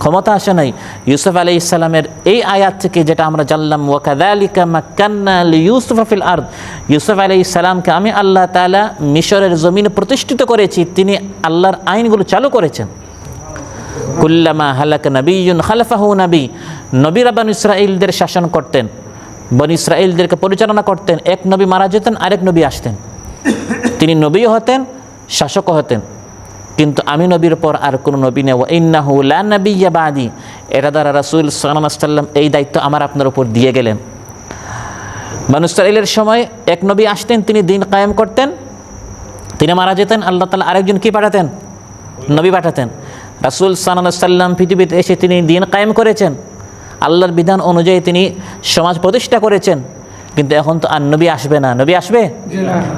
ক্ষমতা আসে নাই। ইউসুফ আলাইহিস সালামের এই আয়াত থেকে যেটা আমরা জানলাম, ওয়া কাযালিকা মাক্কান্না লিইউসুফা ফিল আরদ, ইউসুফ আলাইহিস সালামকে আমি আল্লাহ তাআলা মিশরের জমিনে প্রতিষ্ঠিত করেছি, তিনি আল্লাহর আইনগুলো চালু করেছেন। কুল্লামা হালাকা নাবিয়্যুন খালাফাহু নবী, নবীরা বনী ইসরাঈলদের শাসন করতেন, বনী ইসরাঈলদেরকে পরিচালনা করতেন। এক নবী মারা যেতেন, আরেক নবী আসতেন, তিনি নবীও হতেন, শাসকও হতেন। কিন্তু আমি নবীর পর আর কোনো নবী নেই, ওয়া ইন্নাহু লা নাবিয়্যা বাদি, এটা দ্বারা রাসূল সাল্লাল্লাহু আলাইহি ওয়াসাল্লাম এই দায়িত্ব আমার আপনার উপর দিয়ে গেলেন। বনী ইসরাঈলের সময় এক নবী আসতেন, তিনি দিন কায়েম করতেন, তিনি মারা যেতেন, আল্লাহ তাআলা আরেকজন কি পাঠাতেন? নবী পাঠাতেন। রাসূল সাল্লাল্লাহু আলাইহি ওয়াসাল্লাম পৃথিবীতে এসে তিনি দিন কায়েম করেছেন, আল্লাহর বিধান অনুযায়ী তিনি সমাজ প্রতিষ্ঠা করেছেন। কিন্তু এখন তো আর নবী আসবে না, নবী আসবে?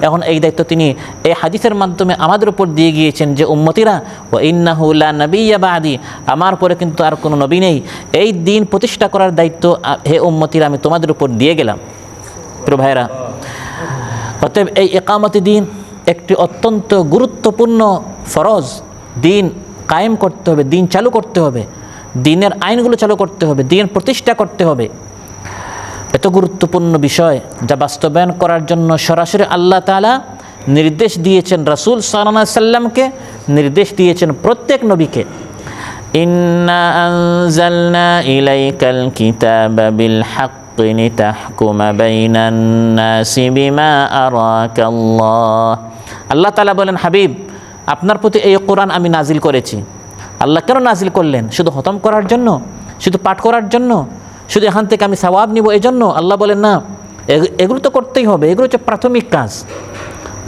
এখন এই দায়িত্ব তিনি এই হাদিসের মাধ্যমে আমাদের উপর দিয়ে গিয়েছেন যে উম্মতিরা, ওয়া ইন্নাহু লা নাবিয়্যা বাদি, আমার পরে কিন্তু আর কোনো নবী নেই, এই দিন প্রতিষ্ঠা করার দায়িত্ব হে উম্মতিরা আমি তোমাদের উপর দিয়ে গেলাম। প্রিয় ভাইরা, অতএব এই ইকামতি দিন একটি অত্যন্ত গুরুত্বপূর্ণ ফরজ। দিন কায়েম করতে হবে, দিন চালু করতে হবে, দিনের আইনগুলো চালু করতে হবে, দিন প্রতিষ্ঠা করতে হবে। এত গুরুত্বপূর্ণ বিষয় যা বাস্তবায়ন করার জন্য সরাসরি আল্লাহ তাআলা নির্দেশ দিয়েছেন রাসূল সাল্লাল্লাহু আলাইহি ওয়াসাল্লামকে, নির্দেশ দিয়েছেন প্রত্যেক নবীকে। ইন্না আনজালনা ইলাইকাল কিতাবা বিল হাক্কি লিতাহকুমা বাইনান নাসি বিমা আরাকাল্লাহ। আল্লাহ তাআলা বলেন, হাবিব, আপনার প্রতি এই কোরআন আমি নাজিল করেছি। আল্লাহ কেন নাজিল করলেন? শুধু খতম করার জন্য? শুধু পাঠ করার জন্য? শুধু এখান থেকে আমি সওয়াব নিব এই জন্য? আল্লাহ বলেন না, এগুলো তো করতেই হবে, এগুলো হচ্ছে প্রাথমিক কাজ।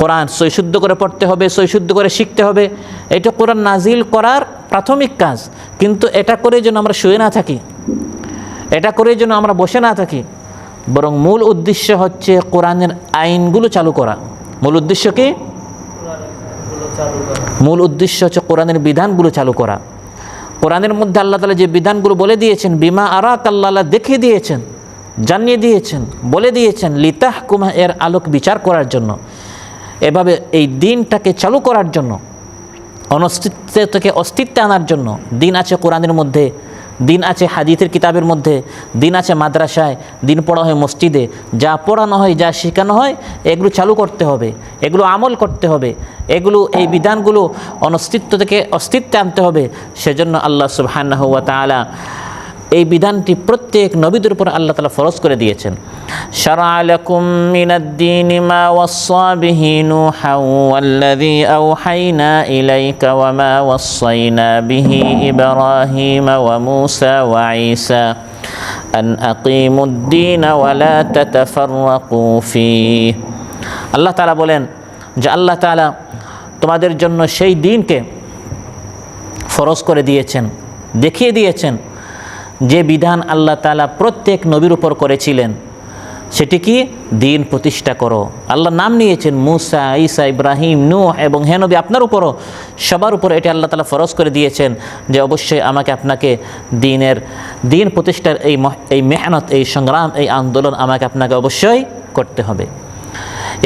কোরআন সৈশুদ্ধ করে পড়তে হবে, সৈশুদ্ধ করে শিখতে হবে, এটা কোরআন নাজিল করার প্রাথমিক কাজ। কিন্তু এটা করে যেন আমরা শুয়ে না থাকি, এটা করে যেন আমরা বসে না থাকি, বরং মূল উদ্দেশ্য হচ্ছে কোরআনের আইনগুলো চালু করা। মূল উদ্দেশ্য কি? মূল উদ্দেশ্য হচ্ছে কোরআনের বিধানগুলো চালু করা। কোরআনের মধ্যে আল্লাহ তাআলা যে বিধানগুলো বলে দিয়েছেন, বিমা আরাকাল্লাহ, আল্লাহ দেখিয়ে দিয়েছেন, জানিয়ে দিয়েছেন, বলে দিয়েছেন, লিতাহকুমা, এর আলোক বিচার করার জন্য, এভাবে এই দিনটাকে চালু করার জন্য, অনস্তিত্ব থেকে অস্তিত্বে আনার জন্য। দিন আছে কোরআনের মধ্যে, দিন আছে হাদিসের কিতাবের মধ্যে, দিন আছে মাদ্রাসায়, দিন পড়া হয় মসজিদে, যা পড়ানো হয়, যা শেখানো হয়, এগুলো চালু করতে হবে, এগুলো আমল করতে হবে, এগুলো এই বিধানগুলো অনস্তিত্ব থেকে অস্তিত্বে আনতে হবে। সেজন্য আল্লাহ সুবহানাহু ওয়া তাআলা এই বিধানটি প্রত্যেক নবীদের উপর আল্লাহ তাআলা ফরজ করে দিয়েছেন। শারআ লাকুম মিনাদ-দীনি মা ওয়াসসা বিহি নূহান ওয়াল্লাযী আওহাইনা ইলাইকা ওয়া মা ওয়াসসাইনা বিহি ইব্রাহিমা ওয়া মূসা ওয়া ঈসা আন আকিমুদ-দীনা ওয়া লা তাতাফাররাকু ফীহি। আল্লাহ তাআলা বলেন যে আল্লাহ তাআলা তোমাদের জন্য সেই দিনকে ফরজ করে দিয়েছেন, দেখিয়ে দিয়েছেন যে বিধান আল্লাহ তাআলা প্রত্যেক নবীর উপর করেছিলেন, সেটি কি? দিন প্রতিষ্ঠা করো। আল্লাহ নাম নিয়েছেন মুসা, ঈসা, ইব্রাহিম, নূহ এবং হে নবী আপনার উপরও, সবার উপর এটি আল্লাহ তাআলা ফরজ করে দিয়েছেন যে অবশ্যই আমাকে আপনাকে দিন প্রতিষ্ঠার এই মেহনত, এই সংগ্রাম, এই আন্দোলন আমাকে আপনাকে অবশ্যই করতে হবে।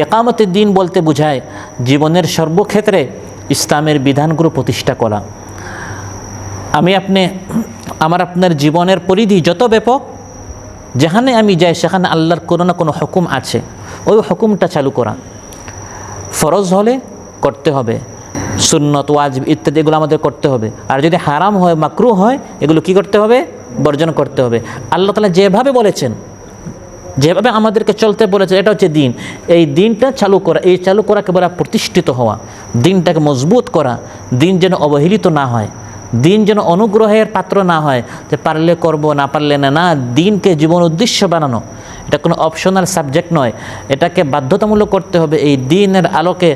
ইকামতের দিন বলতে বোঝায় জীবনের সর্বক্ষেত্রে ইসলামের বিধানগুলো প্রতিষ্ঠা করা। আপনার জীবনের পরিধি যত ব্যাপক, যেখানে আমি যাই সেখানে আল্লাহর কোনো না কোনো হুকুম আছে, ওই হুকুমটা চালু করা। ফরজ হলে করতে হবে, সুন্নত, ওয়াজিব ইত্যাদি এগুলো আমাদের করতে হবে। আর যদি হারাম হয়, মাকরুহ হয়, এগুলো কি করতে হবে? বর্জন করতে হবে। আল্লাহ তাআলা যেভাবে বলেছেন, যেভাবে আমাদেরকে চলতে বলেছে, এটা হচ্ছে দিন। এই দিনটা চালু করা, এই চালু করাকে বলা প্রতিষ্ঠিত হওয়া, দিনটাকে মজবুত করা। দিন যেন অবহেলিত না হয়, দিন যেন অনুগ্রহের পাত্র না হয় যে পারলে করব, না পারলে না। দিনকে জীবন উদ্দেশ্য বানানো, এটা কোনো অপশনাল সাবজেক্ট নয়, এটাকে বাধ্যতামূলক করতে হবে। এই দিনের আলোকে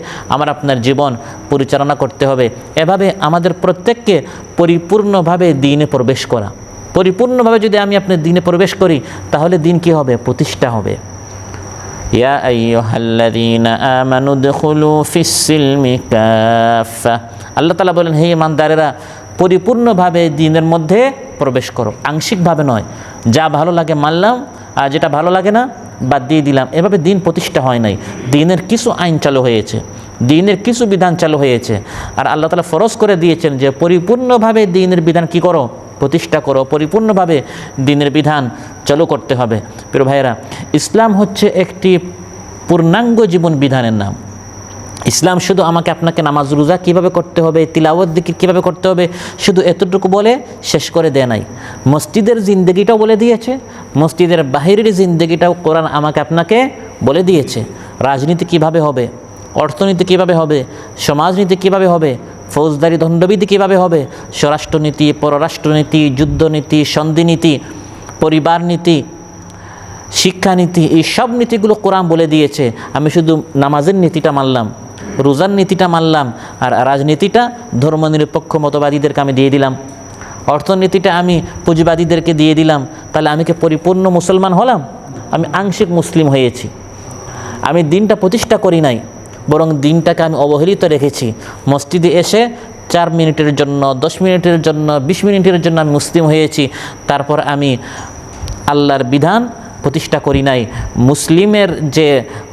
আপনার জীবন পরিচালনা করতে হবে। এভাবে আমাদের প্রত্যেককে পরিপূর্ণভাবে দিনে প্রবেশ করা। পরিপূর্ণভাবে যদি আমি আপনার দিনে প্রবেশ করি, তাহলে দিন কি হবে? প্রতিষ্ঠা হবে। ইয়া আইয়ুহাল্লাযীনা আমানু দুখুলু ফিস-সিলমি কাফা। আল্লাহ তাআলা বলেন, হে ঈমানদারেরা, পরিপূর্ণভাবে দিনের মধ্যে প্রবেশ করো, আংশিকভাবে নয়। যা ভালো লাগে মানলাম, আর যেটা ভালো লাগে না বাদ দিয়ে দিলাম। এভাবে দিন প্রতিষ্ঠা হয় নাই। দিনের কিছু আইন চালু হয়েছে, দিনের কিছু বিধান চালু হয়েছে। আর আল্লাহ তাআলা ফরজ করে দিয়েছেন যে পরিপূর্ণভাবে দিনের বিধান কি করো? প্রতিষ্ঠা করো। পরিপূর্ণভাবে দিনের বিধান চালু করতে হবে। প্রিয় ভাইয়েরা, ইসলাম হচ্ছে একটি পূর্ণাঙ্গ জীবন বিধানের নাম। ইসলাম শুধু আমাকে আপনাকে নামাজ রোজা কীভাবে করতে হবে, তিলাওয়াত জিকির কীভাবে করতে হবে, শুধু এতটুকু বলে শেষ করে দেয় নাই। মসজিদের জিন্দগিটাও বলে দিয়েছে, মসজিদের বাহিরের জিন্দগিটাও কোরআন আমাকে আপনাকে বলে দিয়েছে। রাজনীতি কিভাবে হবে, অর্থনীতি কিভাবে হবে, সমাজনীতি কিভাবে হবে, ফৌজদারি দণ্ডবিধি কিভাবে হবে, স্বরাষ্ট্রনীতি, পররাষ্ট্রনীতি, যুদ্ধনীতি, সন্ধিনীতি, পরিবার নীতি, শিক্ষানীতি, এই সব নীতিগুলো কোরআন বলে দিয়েছে। আমি শুধু নামাজের নীতিটা মানলাম, রোজার নীতিটা মানলাম, আর রাজনীতিটা ধর্মনিরপেক্ষ মতবাদীদেরকে আমি দিয়ে দিলাম, অর্থনীতিটা আমি পুঁজিবাদীদেরকে দিয়ে দিলাম। তাহলে আমি কি পরিপূর্ণ মুসলমান হলাম? আমি আংশিক মুসলিম হয়েছি। আমি দিনটা প্রতিষ্ঠা করি নাই, বরং দিনটাকে আমি অবহেলিত রেখেছি। মসজিদে এসে 4 মিনিটের জন্য, 10 মিনিটের জন্য, 20 মিনিটের জন্য আমি মুসলিম হয়েছি। তারপর আমি আল্লাহর বিধান প্রতিষ্ঠা করি নাই। মুসলিমের যে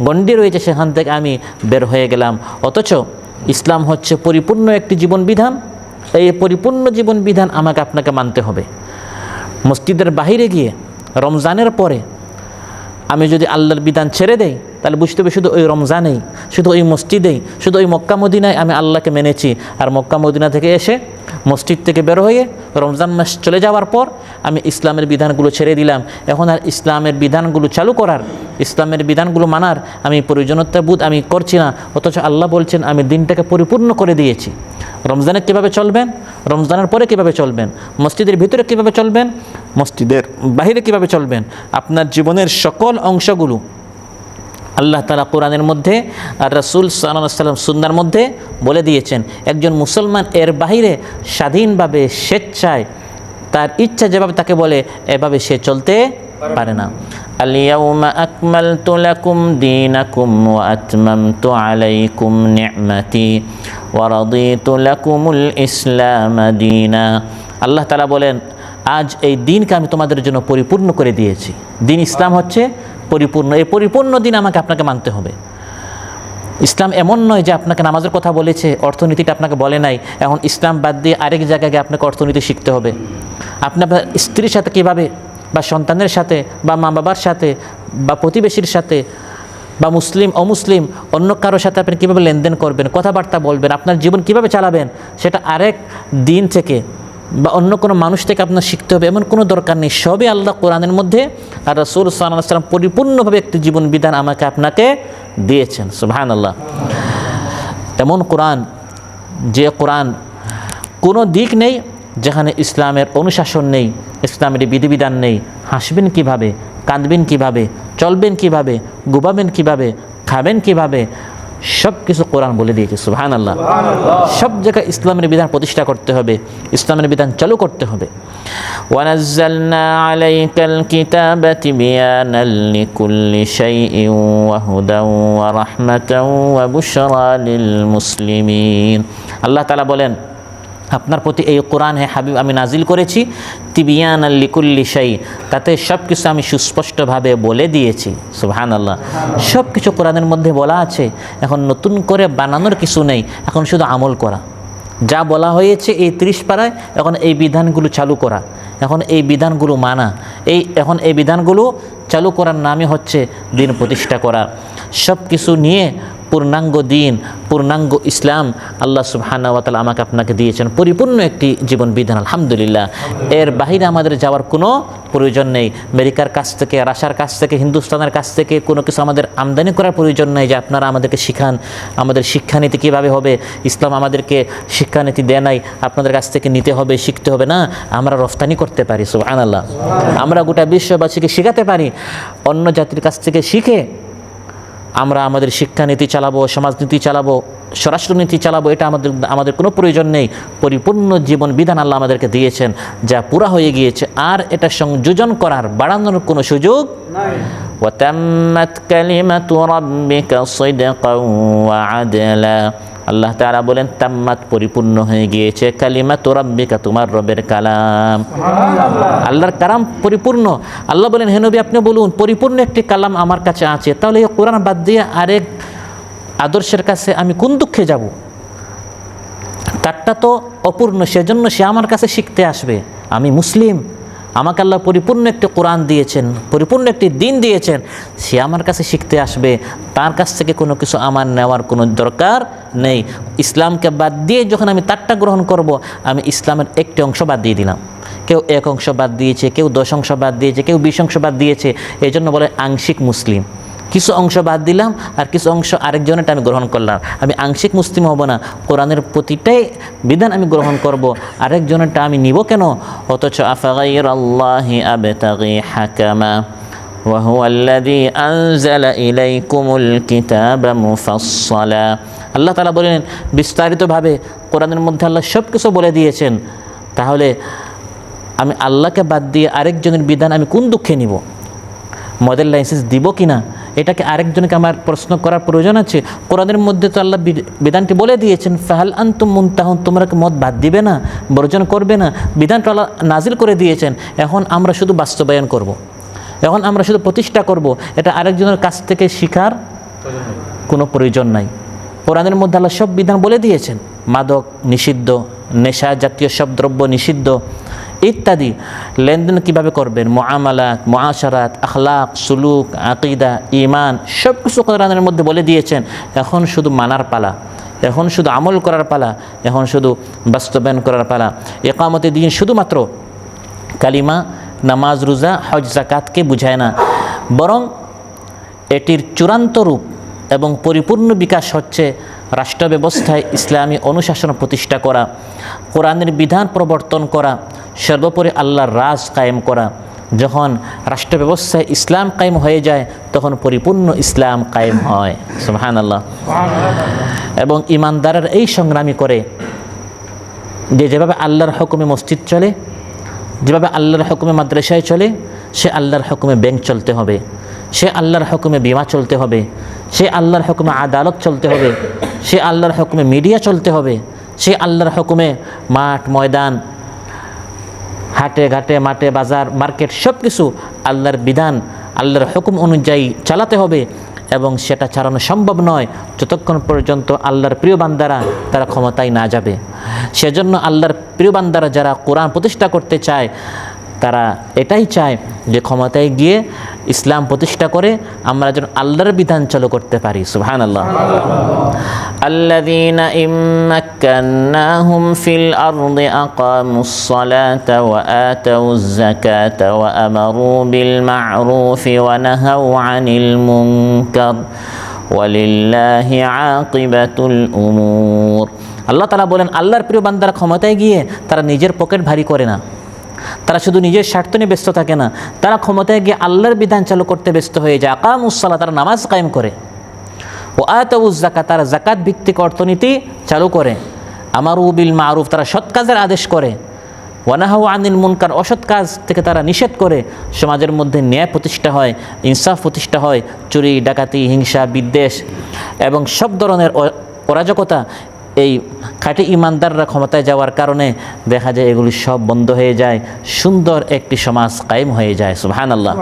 গণ্ডি রয়েছে সেখান থেকে আমি বের হয়ে গেলাম। অথচ ইসলাম হচ্ছে পরিপূর্ণ একটি জীবন বিধান। এই পরিপূর্ণ জীবন বিধান আমাকে আপনাকে মানতে হবে। মসজিদের বাহিরে গিয়ে রমজানের পরে আমি যদি আল্লাহর বিধান ছেড়ে দেই, তাহলে বুঝতে হবে শুধু ওই রমজানেই, শুধু ওই মসজিদেই, শুধু ওই মক্কা মদিনায় আমি আল্লাহকে মেনেছি। আর মক্কা মদিনা থেকে এসে মসজিদ থেকে বের হয়ে রমজান মাস চলে যাওয়ার পর আমি ইসলামের বিধানগুলো ছেড়ে দিলাম। এখন আর ইসলামের বিধানগুলো চালু করার, ইসলামের বিধানগুলো মানার আমি প্রয়োজনীয়তা বোধ আমি করছি না। অথচ আল্লাহ বলছেন আমি দিনটাকে পরিপূর্ণ করে দিয়েছি। রমজানে কীভাবে চলবেন, রমজানের পরে কীভাবে চলবেন, মসজিদের ভিতরে কীভাবে চলবেন, মসজিদের বাহিরে কীভাবে চলবেন, আপনার জীবনের সকল অংশগুলো আল্লাহ তাআলা কোরআনের মধ্যে আর রাসূল সাল্লাল্লাহু আলাইহি ওয়াসাল্লাম সুন্নাহর মধ্যে বলে দিয়েছেন। একজন মুসলমান এর বাহিরে স্বাধীনভাবে স্বেচ্ছায় তার ইচ্ছা যেভাবে তাকে বলে এভাবে সে চলতে পারে না। আল-ইয়াউমা আকমালতু লাকুম দীনাকুম ওয়া আতমামতু আলাইকুম নি'মাতি ওয়া রাদিতু লাকুমুল ইসলাম দীনা। আল্লাহ তাআলা বলেন, আজ এই দিনকে আমি তোমাদের জন্য পরিপূর্ণ করে দিয়েছি। দিন ইসলাম হচ্ছে পরিপূর্ণ। এই পরিপূর্ণ দিন আমাকে আপনাকে মানতে হবে। ইসলাম এমন নয় যে আপনাকে নামাজের কথা বলেছে, অর্থনীতিটা আপনাকে বলে নাই, এখন ইসলাম বাদ দিয়ে আরেক জায়গায় গিয়ে আপনাকে অর্থনীতি শিখতে হবে। আপনি আপনার স্ত্রীর সাথে কীভাবে, বা সন্তানের সাথে, বা মা বাবার সাথে, বা প্রতিবেশীর সাথে, বা মুসলিম অমুসলিম অন্য কারোর সাথে আপনি কীভাবে লেনদেন করবেন, কথাবার্তা বলবেন, আপনার জীবন কীভাবে চালাবেন, সেটা আরেক দিন থেকে বা অন্য কোনো মানুষ থেকে আপনার শিখতে হবে এমন কোনো দরকার নেই। সবই আল্লাহ কোরআনের মধ্যে আর রাসূল সাল্লাল্লাহু আলাইহি ওয়াসাল্লাম পরিপূর্ণভাবে একটি জীবন বিধান আমাকে আপনাকে দিয়েছেন। সুবহানাল্লাহ। এমন কোরআন, যে কোরআন কোনো দিক নেই যেখানে ইসলামের অনুশাসন নেই, ইসলামের বিধিবিধান নেই। হাসবেন কিভাবে, কাঁদবেন কিভাবে, চলবেন কিভাবে, ঘুমাবেন কিভাবে, খাবেন কিভাবে, সব কিছু কোরআন বলে দিয়েছে। সুবহানাল্লাহ। সব জায়গায় ইসলামের বিধান প্রতিষ্ঠা করতে হবে, ইসলামের বিধান চালু করতে হবে। ওয়ানাজ্জালনা আলাইকাল কিতাবা তিবয়ানাল লিকুল্লি শাইইন ওয়া হুদান ওয়া রাহমাতান ওয়া বুশরা লিল মুসলিমিন। আল্লাহ তাআলা বলেন, আপনার প্রতি এই কোরআন হে হাবিব আমি নাজিল করেছি তিবিয়ানাল লিকুল্লি শাই, তাতে সব কিছু আমি সুস্পষ্টভাবে বলে দিয়েছি। সুবহানাল্লাহ। সব কিছু কোরআনের মধ্যে বলা আছে, এখন নতুন করে বানানোর কিছু নেই, এখন শুধু আমল করা। যা বলা হয়েছে এই 30 পারায়, এখন এই বিধানগুলো চালু করা, এখন এই বিধানগুলো মানা, এখন এই বিধানগুলো চালু করার নামই হচ্ছে দিন প্রতিষ্ঠা করা। সব কিছু নিয়ে পূর্ণাঙ্গ দিন, পূর্ণাঙ্গ ইসলাম আল্লাহ সুবহানাহু ওয়া তাআলা আমাকে আপনাকে দিয়েছেন, পরিপূর্ণ একটি জীবন বিধান। আলহামদুলিল্লাহ। এর বাহিরে আমাদের যাওয়ার কোনো প্রয়োজন নেই। আমেরিকার কাছ থেকে, রাশিয়ার কাছ থেকে, হিন্দুস্তানের কাছ থেকে কোনো কিছু আমাদের আমদানি করার প্রয়োজন নেই যে আপনারা আমাদেরকে শিখান আমাদের শিক্ষানীতি কীভাবে হবে। ইসলাম আমাদেরকে শিক্ষানীতি দেয় নাই আপনাদের কাছ থেকে নিতে হবে, শিখতে হবে না, আমরা রফতানি করতে পারি। সুবহানাল্লাহ। আমরা গোটা বিশ্ববাসীকে শেখাতে পারি, অন্য জাতির কাছ থেকে শিখে আমরা আমাদের শিক্ষানীতি চালাবো, সমাজনীতি চালাবো, স্বরাষ্ট্রনীতি চালাবো, এটা আমাদের কোনো প্রয়োজন নেই। পরিপূর্ণ জীবন বিধান আল্লাহ আমাদেরকে দিয়েছেন, যা পুরা হয়ে গিয়েছে, আর এটা সংযোজন করার, বাড়ানোর কোনো সুযোগ নাই। ওয়াতাম্মাত কালিমাতু রাব্বিকা সিদকান ওয়া আদলা। আল্লাহ তাআলা বলেন তাম্মাত পরিপূর্ণ হয়ে গিয়েছে, কালিমাতু রাব্বিকা তোমার রবের কালাম। আল্লাহর কালাম পরিপূর্ণ। আল্লাহ বলেন হে নবী আপনি বলুন পরিপূর্ণ একটি কালাম আমার কাছে আছে, তাহলে এই কোরআন বাদ দিয়ে আরেক আদর্শের কাছে আমি কোন দুঃখে যাব? তারটা তো অপূর্ণ, সেজন্য সে আমার কাছে শিখতে আসবে। আমি মুসলিম, আমাকে আল্লাহ পরিপূর্ণ একটি কোরআন দিয়েছেন, পরিপূর্ণ একটি দিন দিয়েছেন, সে আমার কাছে শিখতে আসবে, তার কাছ থেকে কোনো কিছু আমার নেওয়ার কোনো দরকার নেই। ইসলামকে বাদ দিয়ে যখন আমি তারটা গ্রহণ করব, আমি ইসলামের একটি অংশ বাদ দিয়ে দিলাম। কেউ 1 অংশ বাদ দিয়েছে, কেউ 10 অংশ বাদ দিয়েছে, কেউ 20 অংশ বাদ দিয়েছে, এই জন্য বলে আংশিক মুসলিম। কিছু অংশ বাদ দিলাম আর কিছু অংশ আরেকজনেরটা আমি গ্রহণ করলাম, আমি আংশিক মুসলিম হব না। কোরআনের প্রতিটাই বিধান আমি গ্রহণ করব, আরেকজনেরটা আমি নিব কেন? অথচ আফাগাইরাল্লাহি আবতাগি হাকামা ওয়া হুয়াল্লাযী আনজালা ইলাইকুমুল কিতাবা মুফাসসালা। আল্লাহ তাআলা বলেন বিস্তারিতভাবে কোরআনের মধ্যে আল্লাহ সব কিছু বলে দিয়েছেন, তাহলে আমি আল্লাহকে বাদ দিয়ে আরেকজনের বিধান আমি কোন দুঃখে নিব? মডেল লাইসেন্স দিব কি না, এটাকে আরেকজনকে আমার প্রশ্ন করার প্রয়োজন আছে? কোরআনের মধ্যে তো আল্লাহ বিধানটি বলে দিয়েছেন, ফাহাল আনতুম মুনতাহুন, তোমরা কি মত বাদ দিবে না, বর্জন করবে না? বিধানটা আল্লাহ নাজিল করে দিয়েছেন, এখন আমরা শুধু বাস্তবায়ন করব, এখন আমরা শুধু প্রতিষ্ঠা করব, এটা আরেকজনের কাছ থেকে শিখার কোনো প্রয়োজন নাই। কোরআনের মধ্যে আল্লাহ সব বিধান বলে দিয়েছেন, মাদক নিষিদ্ধ, নেশা জাতীয় সব দ্রব্য নিষিদ্ধ ইত্যাদি, লেনদেন কীভাবে করবেন, মুআমালাত, মুআশারাত, আখলাক, সুলুক, আকিদা, ঈমান, সব কিছু কোরআনের মধ্যে বলে দিয়েছেন। এখন শুধু মানার পালা, এখন শুধু আমল করার পালা, এখন শুধু বাস্তবায়ন করার পালা। ইকামতে দ্বীন শুধুমাত্র কালিমা, নামাজ, রোজা, হজ, যাকাতকে বুঝায় না, বরং এটির চূড়ান্ত রূপ এবং পরিপূর্ণ বিকাশ হচ্ছে রাষ্ট্র ব্যবস্থায় ইসলামী অনুশাসন প্রতিষ্ঠা করা, কোরআনের বিধান প্রবর্তন করা, সর্বোপরি আল্লাহর রাজ কায়েম করা। যখন রাষ্ট্র ব্যবস্থায় ইসলাম কায়েম হয়ে যায়, তখন পরিপূর্ণ ইসলাম কায়েম হয়। সুবহানাল্লাহ। এবং ইমানদারের এই সংগ্রামী করে যে যেভাবে আল্লাহর হুকুমে মসজিদ চলে, যেভাবে আল্লাহর হুকুমে মাদ্রাসায় চলে, সে আল্লাহর হুকুমে ব্যাংক চলতে হবে, সে আল্লাহর হুকুমে বিমা চলতে হবে, সে আল্লাহর হুকুমে আদালত চলতে হবে, সে আল্লাহর হুকুমে মিডিয়া চলতে হবে, সে আল্লাহর হুকুমে মাঠ ময়দান, হাটে ঘাটে, মাঠে বাজার, মার্কেট সব কিছু আল্লাহর বিধান, আল্লাহর হুকুম অনুযায়ী চালাতে হবে। এবং সেটা চালানো সম্ভব নয় যতক্ষণ পর্যন্ত আল্লাহর প্রিয় বান্দারা তারা ক্ষমতায় না যাবে। সেজন্য আল্লাহর প্রিয় বান্দারা যারা কোরআন প্রতিষ্ঠা করতে চায়, তারা এটাই চায় যে ক্ষমতায় গিয়ে ইসলাম প্রতিষ্ঠা করে আমরা যেন আল্লাহর বিধান চালু করতে পারি। সুবহানাল্লাহ। আল্লাযীনা ইম্মাক্কান্নাহুম ফিল আরদি আকামুস সালাতা ওয়া আতাউয যাকাতা ওয়া আমারু বিল মা'রুফি ওয়া নাহাউ আনিল মুনকার ওয়ালিল্লাহি আকিবাতুল উমুর। আল্লাহ তাআলা বলেন আল্লাহর প্রিয় বান্দারা ক্ষমতায় গিয়ে তারা নিজের পকেট ভারী করে না, তারা শুধু নিজের স্বার্থ নিয়ে ব্যস্ত থাকে না, তারা ক্ষমতায় গিয়ে আল্লাহর বিধান চালু করতে ব্যস্ত হয়ে যায়। আকামুস সালাত, তারা নামাজ কায়েম করে। ও আতাউজ যাকাত, তারা যাকাত ভিত্তিক অর্থনীতি চালু করে। আমারু বিল মারুফ, তারা সৎ কাজের আদেশ করে। ওয়ানাহাউ আনিল মুনকার, অসৎ কাজ থেকে তারা নিষেধ করে। সমাজের মধ্যে ন্যায় প্রতিষ্ঠা হয়, ইনসাফ প্রতিষ্ঠা হয়। চুরি, ডাকাতি, হিংসা, বিদ্বেষ এবং সব ধরনের অরাজকতা, এই খাঁটি ইমানদাররা ক্ষমতায় যাওয়ার কারণে দেখা যায় এগুলি সব বন্ধ হয়ে যায়, সুন্দর একটি সমাজ কায়েম হয়ে যায়। সুবহানাল্লাহ।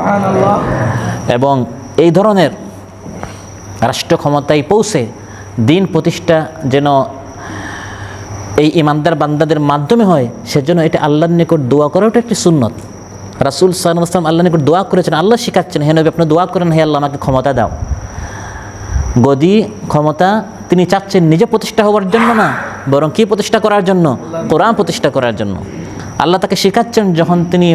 এবং এই ধরনের রাষ্ট্র ক্ষমতায় পৌঁছে দিন প্রতিষ্ঠা যেন এই ইমানদার বান্দাদের মাধ্যমে হয়, সেজন্য এটা আল্লাহর নিকট দোয়া করাটা একটি সুন্নত। রাসূল সাল্লাল্লাহু আলাইহি ওয়াসাল্লাম আল্লাহর নিকট দোয়া করেছেন, আল্লাহ শিখাচ্ছেন, হে নবী আপনি দোয়া করেন, হে আল্লাহ আমাকে ক্ষমতা দাও। গদি ক্ষমতা তিনি চাচ্ছেন নিজে প্রতিষ্ঠা হওয়ার জন্য না, বরং কি প্রতিষ্ঠা করার জন্য? কোরআন প্রতিষ্ঠা করার জন্য। আল্লাহ তাকে শেখাচ্ছেন, যখন তিনি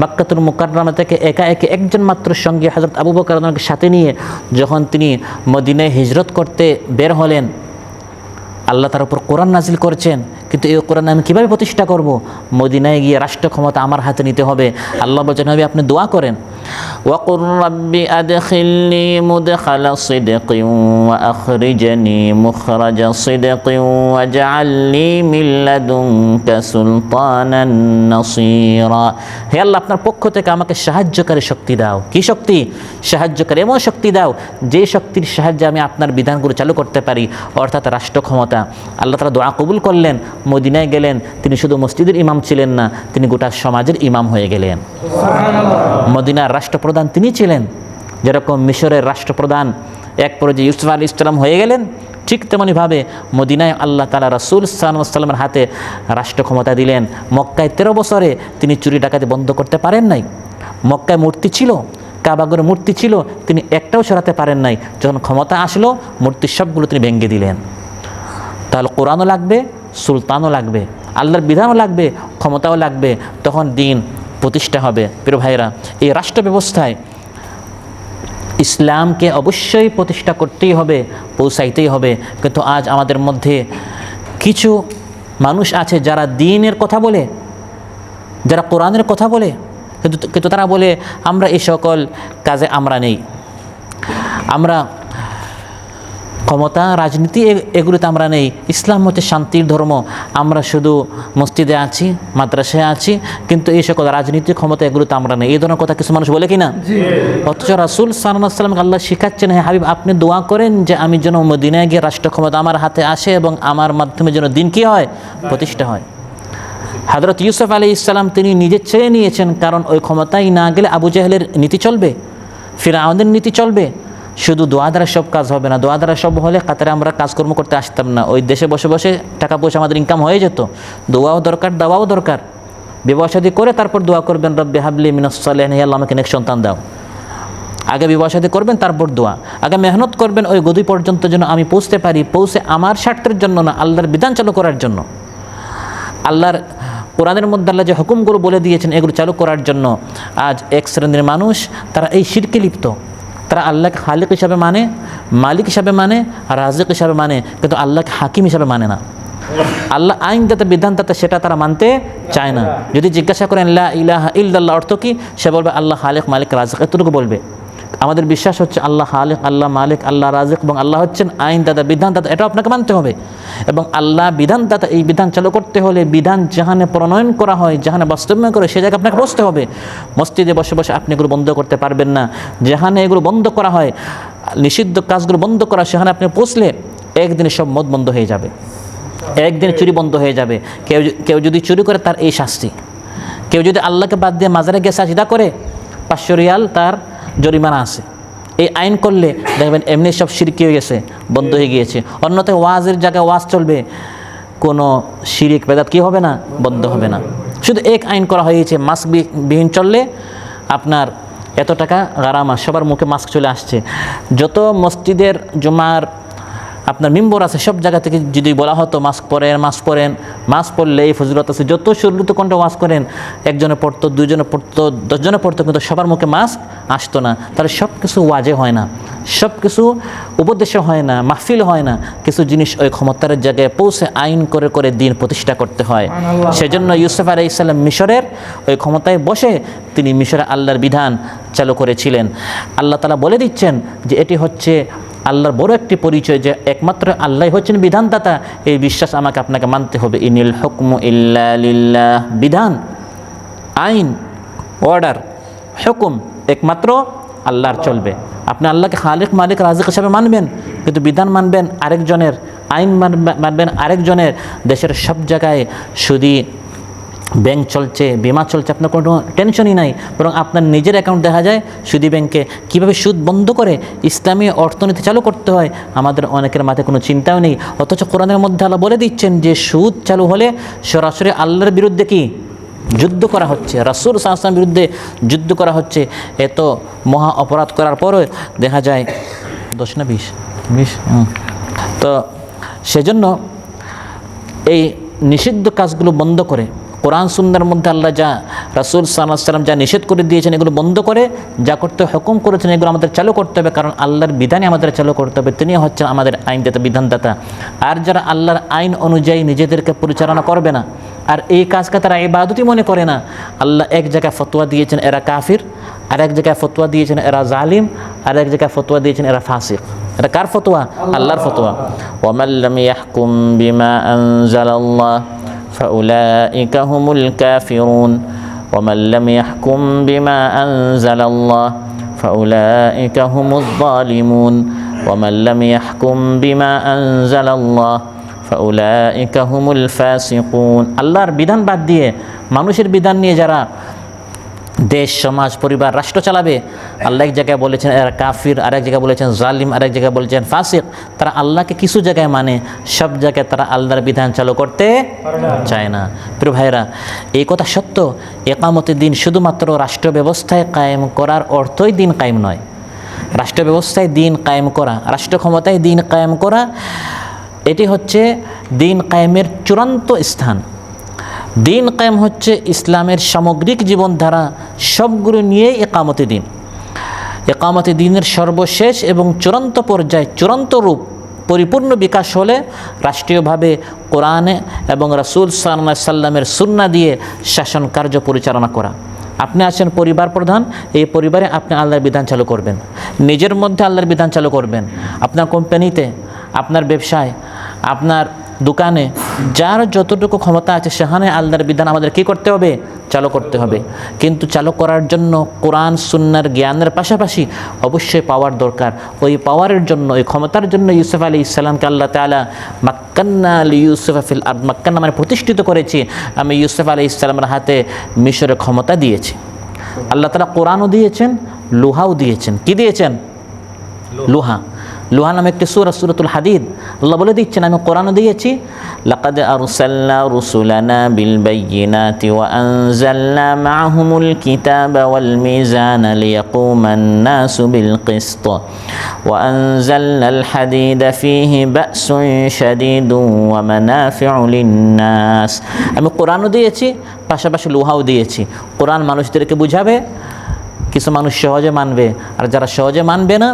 মক্কাতুল মুকাররমা থেকে একা একে একজন মাত্র সঙ্গে হযরত আবু বকর রাদিয়াল্লাহু সাথে নিয়ে যখন তিনি মদিনায় হিজরত করতে বের হলেন, আল্লাহ তার উপর কোরআন নাজিল করেছেন। কিন্তু এই কোরআন আমি কীভাবে প্রতিষ্ঠা করব? মদিনায় গিয়ে রাষ্ট্র ক্ষমতা আমার হাতে নিতে হবে। আল্লাহ বলছেন, নবী আপনি দোয়া করেন, ওয়াকুর রাব্বি আদখিলনি মুদখালা সিদকিন ওয়া আখরিজনি মুখরাজা সিদকিন ওয়াজআলনি মিন লাদুনকা সুলতানান নাসীরা। হে আল্লাহ আপনার পক্ষ থেকে আমাকে সাহায্যকারী শক্তি দাও। কি শক্তি? সাহায্যকারী এমন শক্তি দাও যে শক্তির সাহায্যে আমি আপনার বিধানগুলো চালু করতে পারি, অর্থাৎ রাষ্ট্র ক্ষমতা। আল্লাহ তাআলা দোয়া কবুল করলেন, মদিনায় গেলেন। তিনি শুধু মসজিদের ইমাম ছিলেন না, তিনি গোটা সমাজের ইমাম হয়ে গেলেন। মদিনার রাষ্ট্রপ্রধান তিনি ছিলেন। যেরকম মিশরের রাষ্ট্রপ্রধান এক পর্যায়ে ইউসুফ আলাইহিস সালাম হয়ে গেলেন, ঠিক তেমনিভাবে মদিনায় আল্লাহ তাআলা রাসূল সাল্লাল্লাহু আলাইহি ওয়াসাল্লামের হাতে রাষ্ট্র ক্ষমতা দিলেন। মক্কায় 13 বছরে তিনি চুরি ডাকাতি বন্ধ করতে পারেন নাই। মক্কায় মূর্তি ছিল, কাবাগরের মূর্তি ছিল, তিনি একটাও সরাতে পারেন নাই। যখন ক্ষমতা আসলো, মূর্তির সবগুলো তিনি ভেঙে দিলেন। তাহলে কোরআনও লাগবে, সুলতানও লাগবে, আল্লাহর বিধানও লাগবে, ক্ষমতাও লাগবে, তখন দিন প্রতিষ্ঠা হবে। প্রিয় ভাইরা, এই রাষ্ট্র ব্যবস্থায় ইসলামকে অবশ্যই প্রতিষ্ঠা করতেই হবে, পৌঁছাইতেই হবে। কিন্তু আজ আমাদের মধ্যে কিছু মানুষ আছে যারা দ্বীনের কথা বলে, যারা কোরআনের কথা বলে, কিন্তু তারা বলে আমরা এই সকল কাজে আমরা নেই, আমরা ক্ষমতা, রাজনীতি এগুলোতে আমরা নেই। ইসলাম হচ্ছে শান্তির ধর্ম, আমরা শুধু মসজিদে আছি, মাদ্রাসায় আছি, কিন্তু এই সকল রাজনীতি, ক্ষমতা এগুলোতে আমরা নেই। এই ধরনের কথা কিছু মানুষ বলে কি না? অথচ রাসূল সাল্লাল্লাহু আলাইহি ওয়াসাল্লামকে আল্লাহ শিখাচ্ছেন, হ্যাঁ হাবিব আপনি দোয়া করেন যে আমি যেন মদিনায় গিয়ে রাষ্ট্র ক্ষমতা আমার হাতে আসে এবং আমার মাধ্যমে যেন দিন কি হয়? প্রতিষ্ঠা হয়। হযরত ইউসুফ আলাইহিস সালাম তিনি নিজে চেয়ে নিয়েছেন, কারণ ওই ক্ষমতায় না গেলে আবু জাহেলের নীতি চলবে, ফিরআউনের নীতি চলবে। শুধু দোয়া দ্বারা সব কাজ হবে না। দোয়া দ্বারা সব হলে কাতারে আমরা কাজকর্ম করতে আসতাম না, ওই দেশে বসে বসে টাকা পয়সা আমাদের ইনকাম হয়ে যেত। দোয়াও দরকার, দাওয়াও দরকার। বিবাহ শাদী করে তারপর দোয়া করবেন, রব্বি হাবলি মিনাস সালিহিন, হে আল্লাহ আমাকে নেক সন্তান দাও। আগে বিবাহ শাদী করবেন, তারপর দোয়া। আগে মেহনত করবেন ওই গদি পর্যন্ত যেন আমি পৌঁছতে পারি, পৌঁছে আমার স্বার্থের জন্য না, আল্লাহর বিধান চালু করার জন্য। আল্লাহর কোরআনের মধ্যে আল্লাহ যে হুকুমগুলো বলে দিয়েছেন এগুলো চালু করার জন্য। আজ এক শ্রেণীর মানুষ তারা এই শিরকে লিপ্ত। তারা আল্লাহকে খালিক হিসাবে মানে, মালিক হিসাবে মানে, রাজিক হিসাবে মানে, কিন্তু আল্লাহকে হাকিম হিসাবে মানে না। আল্লাহ আইনদাতা, বিধানদাতা, সেটা তারা মানতে চায় না। যদি জিজ্ঞাসা করেন লা ইলাহা ইল্লাল্লাহ অর্থ কি, সে বলবে আল্লাহ খালিক, মালিক, রাজিক, এতটুকু বলবে। আমাদের বিশ্বাস হচ্ছে আল্লাহ খালিক, আল্লাহ মালিক, আল্লাহ রাজিক এবং আল্লাহ হচ্ছেন আইনদাতা, বিধানদাতা। এটাও আপনাকে মানতে হবে। এবং আল্লাহ বিধানদাতা, এই বিধান চালু করতে হলে বিধান যেখানে প্রণয়ন করা হয়, যেখানে বাস্তবায়ন করে, সে জায়গায় আপনাকে বসতে হবে। মসজিদে বসে বসে আপনি এগুলো বন্ধ করতে পারবেন না। যেখানে এগুলো বন্ধ করা হয়, নিষিদ্ধ কাজগুলো বন্ধ করা, সেখানে আপনি পৌঁছলে একদিনে সব মদ বন্ধ হয়ে যাবে, একদিনে চুরি বন্ধ হয়ে যাবে। কেউ যদি চুরি করে তার এই শাস্তি। কেউ যদি আল্লাহকে বাদ দিয়ে মাজারে গিয়ে সাজদা করে 500 রিয়াল তার জরিমানা আছে। এই আইন করলে দেখবেন এমনি সব শিরকি হয়ে গেছে, বন্ধ হয়ে গিয়েছে। অন্যথায় ওয়াজের জায়গায় ওয়াজ চলবে, কোনো শিরিক বেদাত কি হবে না? বন্ধ হবে না। শুধু এক আইন করা হয়েছে, মাস্ক বিহীন চললে আপনার এত টাকা গারামা। সবার মুখে মাস্ক চলে আসছে। যত মসজিদের জুমার আপনার মিম্বর আছে, সব জায়গা থেকে যদি বলা হতো মাস্ক পরেন, মাস্ক পরেন, মাস্ক পরলে এই ফজিলত আছে, যত সুরলিত কণ্ঠে ওয়াজ করেন, একজনে পড়তো, 2 জনে পড়তো, 10 জনে পড়তো, কিন্তু সবার মুখে মাস্ক আসতো না। তাহলে সব কিছু ওয়াজে হয় না, সব কিছু উপদেশে হয় না, মাহফিল হয় না। কিছু জিনিস ওই ক্ষমতার জায়গায় পৌঁছে আইন করে করে দিন প্রতিষ্ঠা করতে হয়। সেজন্য ইউসুফ আলাইহিস সালাম মিশরের ওই ক্ষমতায় বসে তিনি মিশরে আল্লাহর বিধান চালু করেছিলেন। আল্লাহ তাআলা বলে দিচ্ছেন যে এটি হচ্ছে আল্লাহর বড় একটি পরিচয় যে একমাত্র আল্লাহ হচ্ছেন বিধানদাতা, এই বিশ্বাস আমাকে আপনাকে মানতে হবে। ইনিল হুকমু ইল্লা লিল্লাহ, বিধান, আইন, অর্ডার, হুকুম একমাত্র আল্লাহর চলবে। আপনি আল্লাহকে খালিক মালিক রাজিক হিসাবে মানবেন, কিন্তু বিধান মানবেন আরেকজনের, আইন মানবেন আরেকজনের। দেশের সব জায়গায় শুধু ব্যাংক চলছে, বিমা চলছে, আপনার কোনো টেনশনই নাই, বরং আপনার নিজের অ্যাকাউন্ট দেখা যায় সুদী ব্যাংকে। কীভাবে সুদ বন্ধ করে ইসলামী অর্থনীতি চালু করতে হয় আমাদের অনেকের মাথায় কোনো চিন্তাও নেই। অথচ কোরআনের মধ্যে আল্লাহ বলে দিচ্ছেন যে সুদ চালু হলে সরাসরি আল্লাহর বিরুদ্ধে কি যুদ্ধ করা হচ্ছে, রাসূল সাল্লাল্লাহু আলাইহি ওয়াসাল্লামের বিরুদ্ধে যুদ্ধ করা হচ্ছে। এত মহা অপরাধ করার পরও দেখা যায় 10 না 20 তো সেজন্য এই নিষিদ্ধ কাজগুলো বন্ধ করে কোরআন সুন্নাহর মধ্যে আল্লাহ যা, রাসূল সাল্লাল্লাহু আলাইহি ওয়াসাল্লাম যা নিষেধ করে দিয়েছেন এগুলো বন্ধ করে যা করতে হুকুম করেছেন এগুলো আমাদের চালু করতে হবে। কারণ আল্লাহর বিধানই আমাদের চালু করতে হবে, তিনি হচ্ছেন আমাদের আইনদাতা, বিধানদাতা। আর যারা আল্লাহর আইন অনুযায়ী নিজেদেরকে পরিচালনা করবে না, আর এই কাজকে তারা ইবাদতই মনে করে না, আল্লাহ এক জায়গায় ফতোয়া দিয়েছেন এরা কাফির, আর এক জায়গায় ফতোয়া দিয়েছেন এরা জালিম, আর এক জায়গায় ফতোয়া দিয়েছেন এরা ফাসিক। এটা কার ফতোয়া? আল্লাহর ফতোয়া। ওয়ামান লাম ইয়াহকুম বিমা আনজালাল্লাহ ফাউলাইকা হুমুল কাফিরুন ওয়ামান লাম ইয়াহকুম বিমা আনজালাল্লাহ ফাউলাইকা হুমুজ জালিমুন ওয়ামান লাম ইয়াহকুম বিমা আনজালাল্লাহ ফাউলাইকা হুমুল ফাসিকুন। আল্লাহর বিধান বাদ দিয়ে মানুষের বিধান নিয়ে যারা দেশ, সমাজ, পরিবার, রাষ্ট্র চালাবে, আল্লাহ এক জায়গায় বলেছেন এরা কাফির, আরেক জায়গায় বলেছেন জালিম, আরেক জায়গায় বলেছেন ফাসিক। তারা আল্লাহকে কিছু জায়গায় মানে, সব জায়গায় তারা আল্লাহর বিধান চালু করতে চায় না। প্রিয় ভাইরা, এই কথা সত্য। ইকামতে দিন শুধুমাত্র রাষ্ট্র ব্যবস্থায় কায়েম করার অর্থই দিন কায়েম নয়। রাষ্ট্র ব্যবস্থায় দিন কায়েম করা, রাষ্ট্র ক্ষমতায় দিন কায়েম করা, এটি হচ্ছে দিন কায়েমের চূড়ান্ত স্থান। দিন কায়েম হচ্ছে ইসলামের সামগ্রিক জীবনধারা, সবগুলো নিয়েই ইকামতে দিন। ইকামতে দিনের সর্বশেষ এবং চূড়ান্ত পর্যায়, চূড়ান্ত রূপ, পরিপূর্ণ বিকাশ হলে রাষ্ট্রীয়ভাবে কোরআনে এবং রাসূল সাল্লাল্লাহু আলাইহি সাল্লামের সুন্নাহ দিয়ে শাসন কার্য পরিচালনা করা। আপনি আছেন পরিবার প্রধান, এই পরিবারে আপনি আল্লাহর বিধান চালু করবেন, নিজের মধ্যে আল্লাহর বিধান চালু করবেন, আপনার কোম্পানিতে, আপনার ব্যবসায়, আপনার দোকানে, যার যতটুকু ক্ষমতা আছে সেখানে আল্লাহর বিধান আমাদের কী করতে হবে? চালু করতে হবে। কিন্তু চালু করার জন্য কোরআন সুন্নাহর জ্ঞানের পাশাপাশি অবশ্যই পাওয়ার দরকার। ওই পাওয়ারের জন্য, ওই ক্ষমতার জন্য ইউসুফ আলাইহিস সালামকে আল্লাহ তাআলা মাক্কান্না লিইউসুফা ফিল আরদ, মাক্কান্না মানে প্রতিষ্ঠিত করেছি, আমি ইউসুফ আলাইহিস সালামের হাতে মিশরের ক্ষমতা দিয়েছি। আল্লাহ তাআলা কোরআনও দিয়েছেন, লোহাও দিয়েছেন। কি দিয়েছেন? লোহা। লোহা নামে একটি সূরা, সূরাতুল হাদিদ। আল্লাহ বলে দিচ্ছেন আমি কোরআনও দিয়েছি, লাকাদ আরসালনা রুসুলানা বিল বাইয়িনাতি ওয়া আনজালনা মাআহুমুল কিতাবা ওয়াল মিজানা লিয়াকুমান নাসু বিল কিসত ওয়া আনজালনাল হাদিদা ফীহি বা'সুন শাদীদুন ওয়া মানাফি'ু লিন-নাস। আমি কোরআনও দিয়েছি, পাশাপাশি লোহাও দিয়েছি। কোরআন মানুষদেরকে বুঝাবে, কিছু মানুষ সহজে মানবে, আর যারা সহজে মানবে না,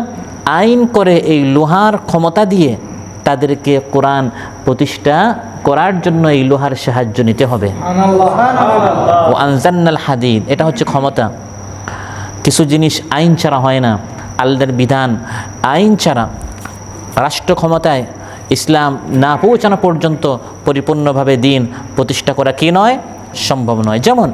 আইন করে এই লোহার ক্ষমতা দিয়ে তাদেরকে কোরআন প্রতিষ্ঠা করার জন্য এই লোহার সাহায্য নিতে হবে। ও আনজালনাল হাদিদ, এটা হচ্ছে ক্ষমতা। কিছু জিনিস আইন ছাড়া হয় না, আল্লাহর বিধান আইন ছাড়া রাষ্ট্র ক্ষমতায় ইসলাম না পৌঁছানো পর্যন্ত পরিপূর্ণভাবে দিন প্রতিষ্ঠা করা কি নয়? সম্ভব নয়। যেমন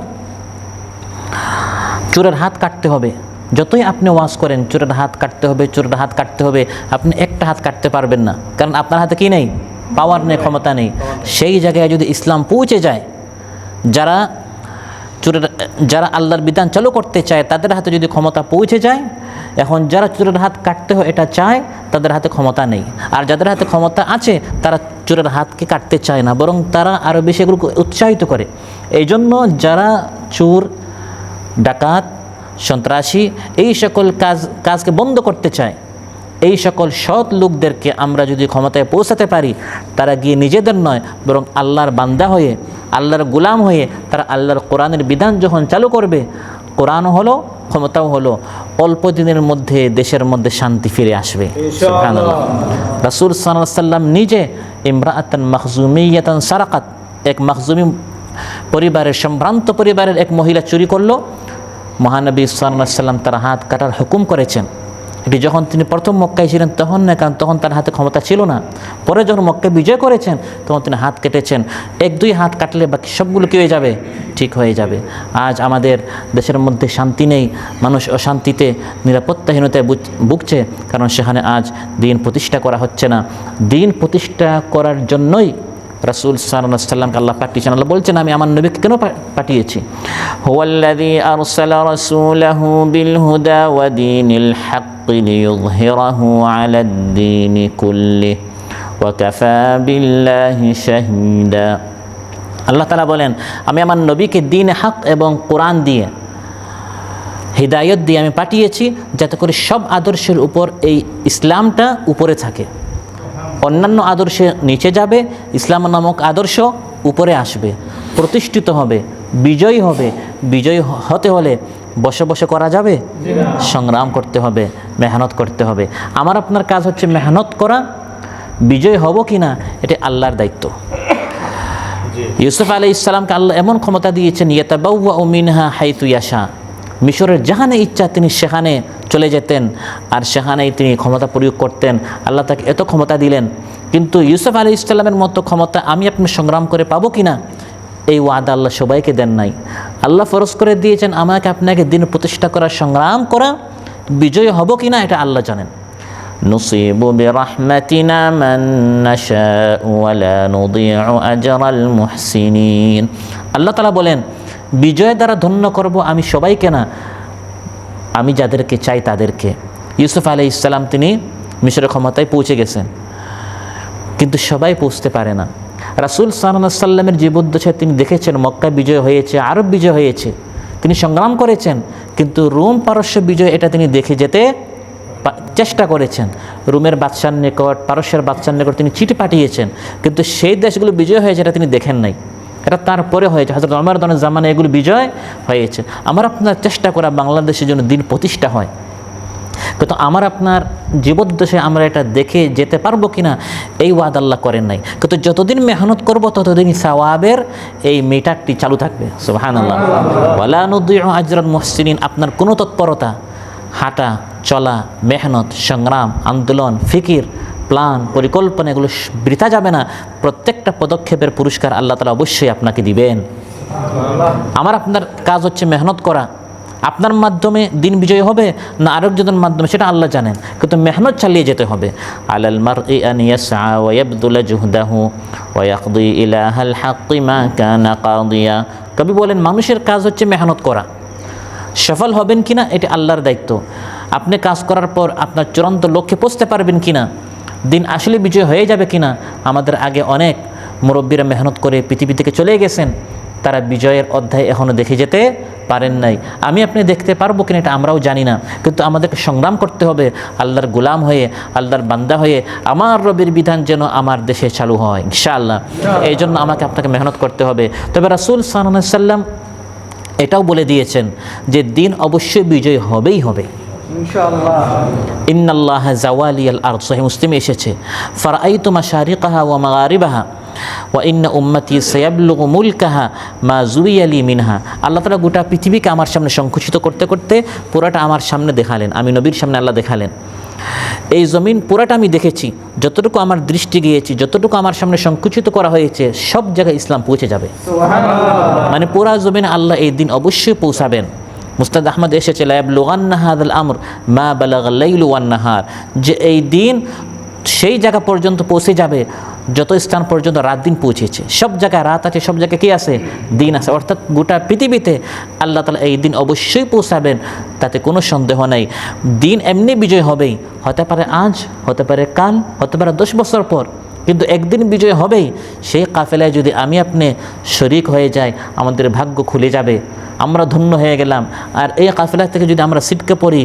চোরের হাত কাটতে হবে, যতই আপনি ওয়াজ করেন চোরের হাত কাটতে হবে, চোরের হাত কাটতে হবে, আপনি একটা হাত কাটতে পারবেন না, কারণ আপনার হাতে কি নেই? পাওয়ার নেই, ক্ষমতা নেই। সেই জায়গায় যদি ইসলাম পৌঁছে যায়, যারা আল্লাহর বিধান চালু করতে চায় তাদের হাতে যদি ক্ষমতা পৌঁছে যায়, এখন যারা চোরের হাত কাটতে হয় এটা চায়, তাদের হাতে ক্ষমতা নেই। আর যাদের হাতে ক্ষমতা আছে তারা চোরের হাতকে কাটতে চায় না, বরং তারা আরও বেশি এগুলোকে উৎসাহিত করে। এই জন্য যারা চোর, ডাকাত, সন্ত্রাসী এই সকল কাজকে বন্ধ করতে চায়, এই সকল সৎ লোকদেরকে আমরা যদি ক্ষমতায় পৌঁছাতে পারি, তারা গিয়ে নিজেদের নয় বরং আল্লাহর বান্দা হয়ে, আল্লাহর গোলাম হয়ে তারা আল্লাহর কোরআনের বিধান যখন চালু করবে, কোরআনও হলো, ক্ষমতাও হলো, অল্প দিনের মধ্যে দেশের মধ্যে শান্তি ফিরে আসবে। সুবহানাল্লাহ। রাসূল সাল্লাল্লাহু আলাইহি সাল্লাম নিজে ইমরাআতান মাখজুমিয়াতান সারাকাত, এক মাখজুমি পরিবারের, সম্ভ্রান্ত পরিবারের এক মহিলা চুরি করলো, মহানবী সাল্লাল্লাহু আলাইহি সাল্লাম তার হাত কাটার হুকুম করেছেন। এটি যখন তিনি প্রথম মক্কায় ছিলেন তখন না, কারণ তখন তার হাতে ক্ষমতা ছিল না। পরে যখন মক্কায় বিজয় করেছেন তখন তিনি হাত কেটেছেন। 1-2 হাত কাটলে বাকি সবগুলো কী হয়ে যাবে? ঠিক হয়ে যাবে। আজ আমাদের দেশের মধ্যে শান্তি নেই, মানুষ অশান্তিতে নিরাপত্তাহীনতায় ভুগছে, কারণ সেখানে আজ দিন প্রতিষ্ঠা করা হচ্ছে না। দিন প্রতিষ্ঠা করার জন্যই রাসূল সাল্লাল্লাহু আলাইহি ওয়াসাল্লামকে আল্লাহ পাঠিয়েছেন। আল্লাহ বলছেন, আমি আমার নবীকে কেন পাঠিয়েছি? হুয়াল্লাযী আরসালা রাসূলাহু বিল হুদা ওয়া দীনিল হাক্কি লিইয়ুযহিরাহু আলাদ-দীনি কুল্লিহি ওয়া কাফা বিল্লাহি শাহীদা। আল্লাহ তাআলা বলেন, আমি আমার নবীকে দ্বীনে হক এবং কোরআন দিয়ে, হিদায়াত দিয়ে আমি পাঠিয়েছি, যাতে করে সব আদর্শের উপর এই ইসলামটা উপরে থাকে। অন্যান্য আদর্শে নিচে যাবে, ইসলাম নামক আদর্শ উপরে আসবে, প্রতিষ্ঠিত হবে, বিজয়ী হবে। বিজয়ী হতে হলে বসে বসে করা যাবে? সংগ্রাম করতে হবে, মেহনত করতে হবে। আমার আপনার কাজ হচ্ছে মেহনত করা। বিজয় হব কি না এটা আল্লাহর দায়িত্ব। ইউসুফ আলাইহিস সালামকে আল্লাহ এমন ক্ষমতা দিয়েছেন, ইয়াতাবাওয়াউ মিনহা হাইতু ইয়াশা, মিশরের যেখানে ইচ্ছা তিনি সেখানে চলে যেতেন আর সেখানেই তিনি ক্ষমতা প্রয়োগ করতেন। আল্লাহ তাকে এত ক্ষমতা দিলেন, কিন্তু ইউসুফ আলাইহিস সালামের মতো ক্ষমতা আমি আপনি সংগ্রাম করে পাবো কিনা এই ওয়াদা আল্লাহ সবাইকে দেন নাই। আল্লাহ ফরজ করে দিয়েছেন আমাকে আপনাকে দিন প্রতিষ্ঠা করা, সংগ্রাম করা। বিজয় হব কিনা এটা আল্লাহ জানেন। নুসিবু বিরহমাতিনা মান নাশাউ ওয়া লা নুদিউ আজরাল মুহসিনিন। আল্লাহ তাআলা বলেন, বিজয় দ্বারা ধন্য করব আমি সবাইকে না, আমি যাদেরকে চাই তাদেরকে। ইউসুফ আলাইহিস সালাম তিনি মিশরের ক্ষমতায় পৌঁছে গেছেন, কিন্তু সবাই পৌঁছতে পারে না। রাসূল সাল্লাল্লাহু আলাইহি সাল্লামের জীবদ্দশায় তিনি দেখেছেন মক্কা বিজয় হয়েছে, আরব বিজয় হয়েছে, তিনি সংগ্রাম করেছেন, কিন্তু রোম পারস্য বিজয় এটা তিনি দেখে যেতে চেষ্টা করেছেন। রোমের বাদশার নিকট, পারস্যের বাদশার নিকট তিনি চিঠি পাঠিয়েছেন, কিন্তু সেই দেশগুলো বিজয় হয়েছে এটা তিনি দেখেন নাই। এটা তারপরে হয়েছে, হযরত ওমর রাদিয়াল্লাহু আনহু জামানায় এগুলো বিজয় হয়েছে। আমার আপনার চেষ্টা করা বাংলাদেশের জন্য দিন প্রতিষ্ঠা হয়, কিন্তু আমার আপনার জীবদ্দশায় আমরা এটা দেখে যেতে পারবো কিনা এই ওয়াদা আল্লাহ করেন নাই। কিন্তু যতদিন মেহনত করব ততদিনই সওয়াবের এই মিটারটি চালু থাকবে। সুবহানাল্লাহ। ওয়ালা নুদিউ আজরাল মুহসিনিন। আপনার কোনো তৎপরতা, হাঁটা চলা, মেহনত, সংগ্রাম, আন্দোলন, ফিকির, প্ল্যান, পরিকল্পনা এগুলো বৃথা যাবে না। প্রত্যেকটা পদক্ষেপের পুরস্কার আল্লাহ তাআলা অবশ্যই আপনাকে দিবেন। আমার আপনার কাজ হচ্ছে মেহনত করা। আপনার মাধ্যমে দিন বিজয় হবে না আরেকজনের মাধ্যমে সেটা আল্লাহ জানেন, কিন্তু মেহনত চালিয়ে যেতে হবে। আলাল মারই আন ইয়াসআ ওয়া ইয়াবদুলা জুহদাহু ওয়া ইয়াকদি ইলাহাল হাক্কি মা কানা কাদিয়া। কবি বলেন, মানুষের কাজ হচ্ছে মেহনত করা। সফল হবেন কিনা এটা আল্লাহর দায়িত্ব। আপনি কাজ করার পর আপনার চূড়ান্ত লক্ষ্যে পৌঁছতে পারবেন কিনা, দিন আসলে বিজয় হয়ে যাবে কিনা। আমাদের আগে অনেক মুরব্বীরা মেহনত করে পৃথিবী থেকে চলে গেছেন, তারা বিজয়ের অধ্যায় এখনও দেখে যেতে পারেন নাই। আমি আপনি দেখতে পারবো কিনা এটা আমরাও জানি না, কিন্তু আমাদেরকে সংগ্রাম করতে হবে আল্লাহর গোলাম হয়ে, আল্লাহর বান্দা হয়ে। আমার রবের বিধান যেন আমার দেশে চালু হয় ইনশাআল্লাহ। এই জন্য আমাকে আপনাকে মেহনত করতে হবে। তবে রাসূল সাল্লাল্লাহু আলাইহি সাল্লাম এটাও বলে দিয়েছেন যে দিন অবশ্যই বিজয় হবেই হবে ইনশাআল্লাহ। ইন্নাল্লাহা জাওয়ালিয়াল আরদ, সহিহ মুসলিমে এসেছে, ফারাআইতু মাশারিকাহা ওয়া মাগারিবাহা ওয়া ইন্না উম্মতি সায়াবলুগু মুলকাহা মা জুইয়ালি মিনহা। আল্লাহ তাআলা গোটা পৃথিবীকে আমার সামনে সংকুচিত করতে করতে পুরাটা আমার সামনে দেখালেন, আমি নবীর সামনে আল্লাহ দেখালেন। এই জমিন পুরাটা আমি দেখেছি, যতটুকু আমার দৃষ্টি গিয়েছি, যতটুকু আমার সামনে সংকুচিত করা হয়েছে সব জায়গায় ইসলাম পৌঁছে যাবে। মানে পুরা জমিন আল্লাহ এই দিন অবশ্যই পৌঁছাবেন। মুস্তাদ আহমদ এসেছে, লা ইয়াবলুগান্না হাযাল আমর মা বালাগাল লাইলু ওয়ান নাহার, যে এই দিন সেই জায়গা পর্যন্ত পৌঁছে যাবে যত স্থান পর্যন্ত রাত দিন পৌঁছেছে। সব জায়গায় রাত আছে, সব জায়গায় কি আছে? দিন আছে। অর্থাৎ গোটা পৃথিবীতে আল্লাহ তাআলা এই দিন অবশ্যই পৌঁছাবেন, তাতে কোনো সন্দেহ নাই। দিন এমনি বিজয় হবেই, হতে পারে আজ, হতে পারে কাল, হতে পারে 10 বছর পর, কিন্তু একদিন বিজয় হবেই। সেই কাফেলায় যদি আমি আপনি শরিক হয়ে যাই, আমাদের ভাগ্য খুলে যাবে, আমরা ধন্য হয়ে গেলাম। আর এই কাফেলা থেকে যদি আমরা ছিটকে পড়ি,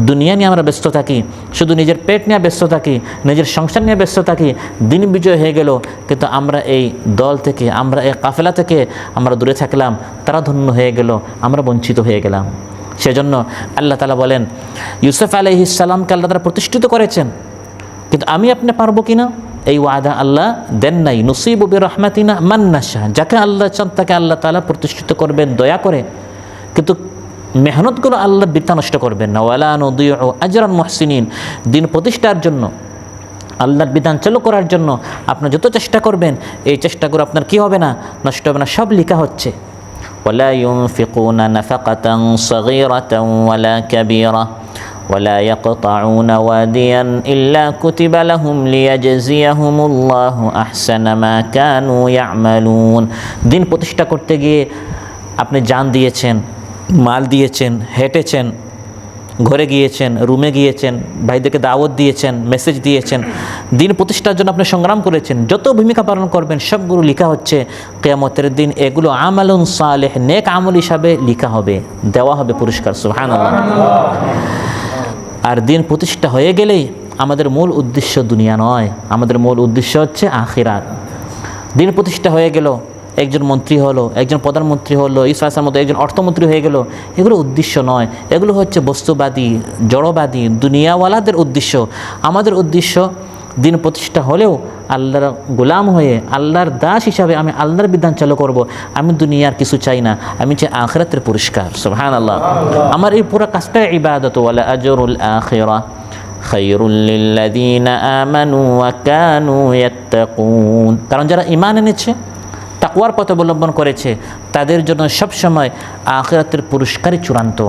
দুনিয়া নিয়ে আমরা ব্যস্ত থাকি, শুধু নিজের পেট নিয়ে ব্যস্ত থাকি, নিজের সংসার নিয়ে ব্যস্ত থাকি, দিন বিজয় হয়ে গেল, কিন্তু আমরা এই দল থেকে, আমরা এই কাফেলা থেকে আমরা দূরে থাকলাম, তারা ধন্য হয়ে গেল, আমরা বঞ্চিত হয়ে গেলাম। সেজন্য আল্লাহ তাআলা বলেন, ইউসুফ আলাইহিস সালামকে আল্লাহ তাআলা প্রতিষ্ঠিত করেছেন, কিন্তু আমি আপনি পারবো কিনা এই ওয়াদা আল্লাহ দেন নাই। নুসিবু বিরহমাতিনা মান নাশা, যাকে আল্লাহ চান তাকে আল্লাহ তাআলা প্রতিষ্ঠিত করবেন দয়া করে। কিন্তু মেহনতগুলো আল্লাহ বৃথা নষ্ট করবেন না। ওয়ালা নুদিউ আজরাল মুহসিনিন, দিন প্রতিষ্ঠার জন্য, আল্লাহর বিধান চালু করার জন্য আপনি যত চেষ্টা করবেন, এই চেষ্টাগুলো আপনার কি হবে না, নষ্ট হবে না, সব লেখা হচ্ছে। ওয়ালা ইউনফিকুনা নাফাকাতান সাগীরাতান ওয়ালা কাবীরা ওয়ালা ইয়াকতাউনা ওয়াদিয়ান ইল্লা কুতিবা লাহুম লিয়াজজিয়াহুমুল্লাহু আহসানা মা কানু ইয়ামালুন। দিন প্রতিষ্ঠা করতে গিয়ে আপনি জান দিয়েছেন, মাল দিয়েছেন, হেঁটেছেন, ঘরে গিয়েছেন, রুমে গিয়েছেন, ভাইদেরকে দাওয়াত দিয়েছেন, মেসেজ দিয়েছেন, দিন প্রতিষ্ঠার জন্য আপনি সংগ্রাম করেছেন, যত ভূমিকা পালন করবেন সবগুলো লেখা হচ্ছে। কিয়ামতের দিন এগুলো আমালুন সালেহ, নেক আমল হিসাবে লেখা হবে, দেওয়া হবে পুরস্কার। সুবহানাল্লাহ। আর দিন প্রতিষ্ঠা হয়ে গেলেই আমাদের মূল উদ্দেশ্য দুনিয়া নয়, আমাদের মূল উদ্দেশ্য হচ্ছে আখিরাত। দিন প্রতিষ্ঠা হয়ে গেল, একজন মন্ত্রী হলো, একজন প্রধানমন্ত্রী হলো, ইসরায়েলের মতো একজন অর্থমন্ত্রী হয়ে গেল, এগুলো উদ্দেশ্য নয়, এগুলো হচ্ছে বস্তুবাদী, জড়বাদী, দুনিয়াওয়ালাদের উদ্দেশ্য। আমাদের উদ্দেশ্য দিন প্রতিষ্ঠা হলেও আল্লাহর গোলাম হয়ে, আল্লাহর দাস হিসাবে আমি আল্লাহর বিধান চালু করব। আমি দুনিয়ার কিছু চাই না, আমি চাই আখিরাতের পুরস্কার। সুবহানাল্লাহ। আমার এই পুরো কাজটা ইবাদত। ওয়ালা আজরুল আখিরা খায়রুল লিল্লাযীনা আমানু ওয়া কানু ইয়াত্তাকুন। কারণ যারা ঈমান এনেছে, তাকওয়ার পথ অবলম্বন করেছে, তাদের জন্য সবসময় আখিরাতের পুরস্কারই চূড়ান্ত,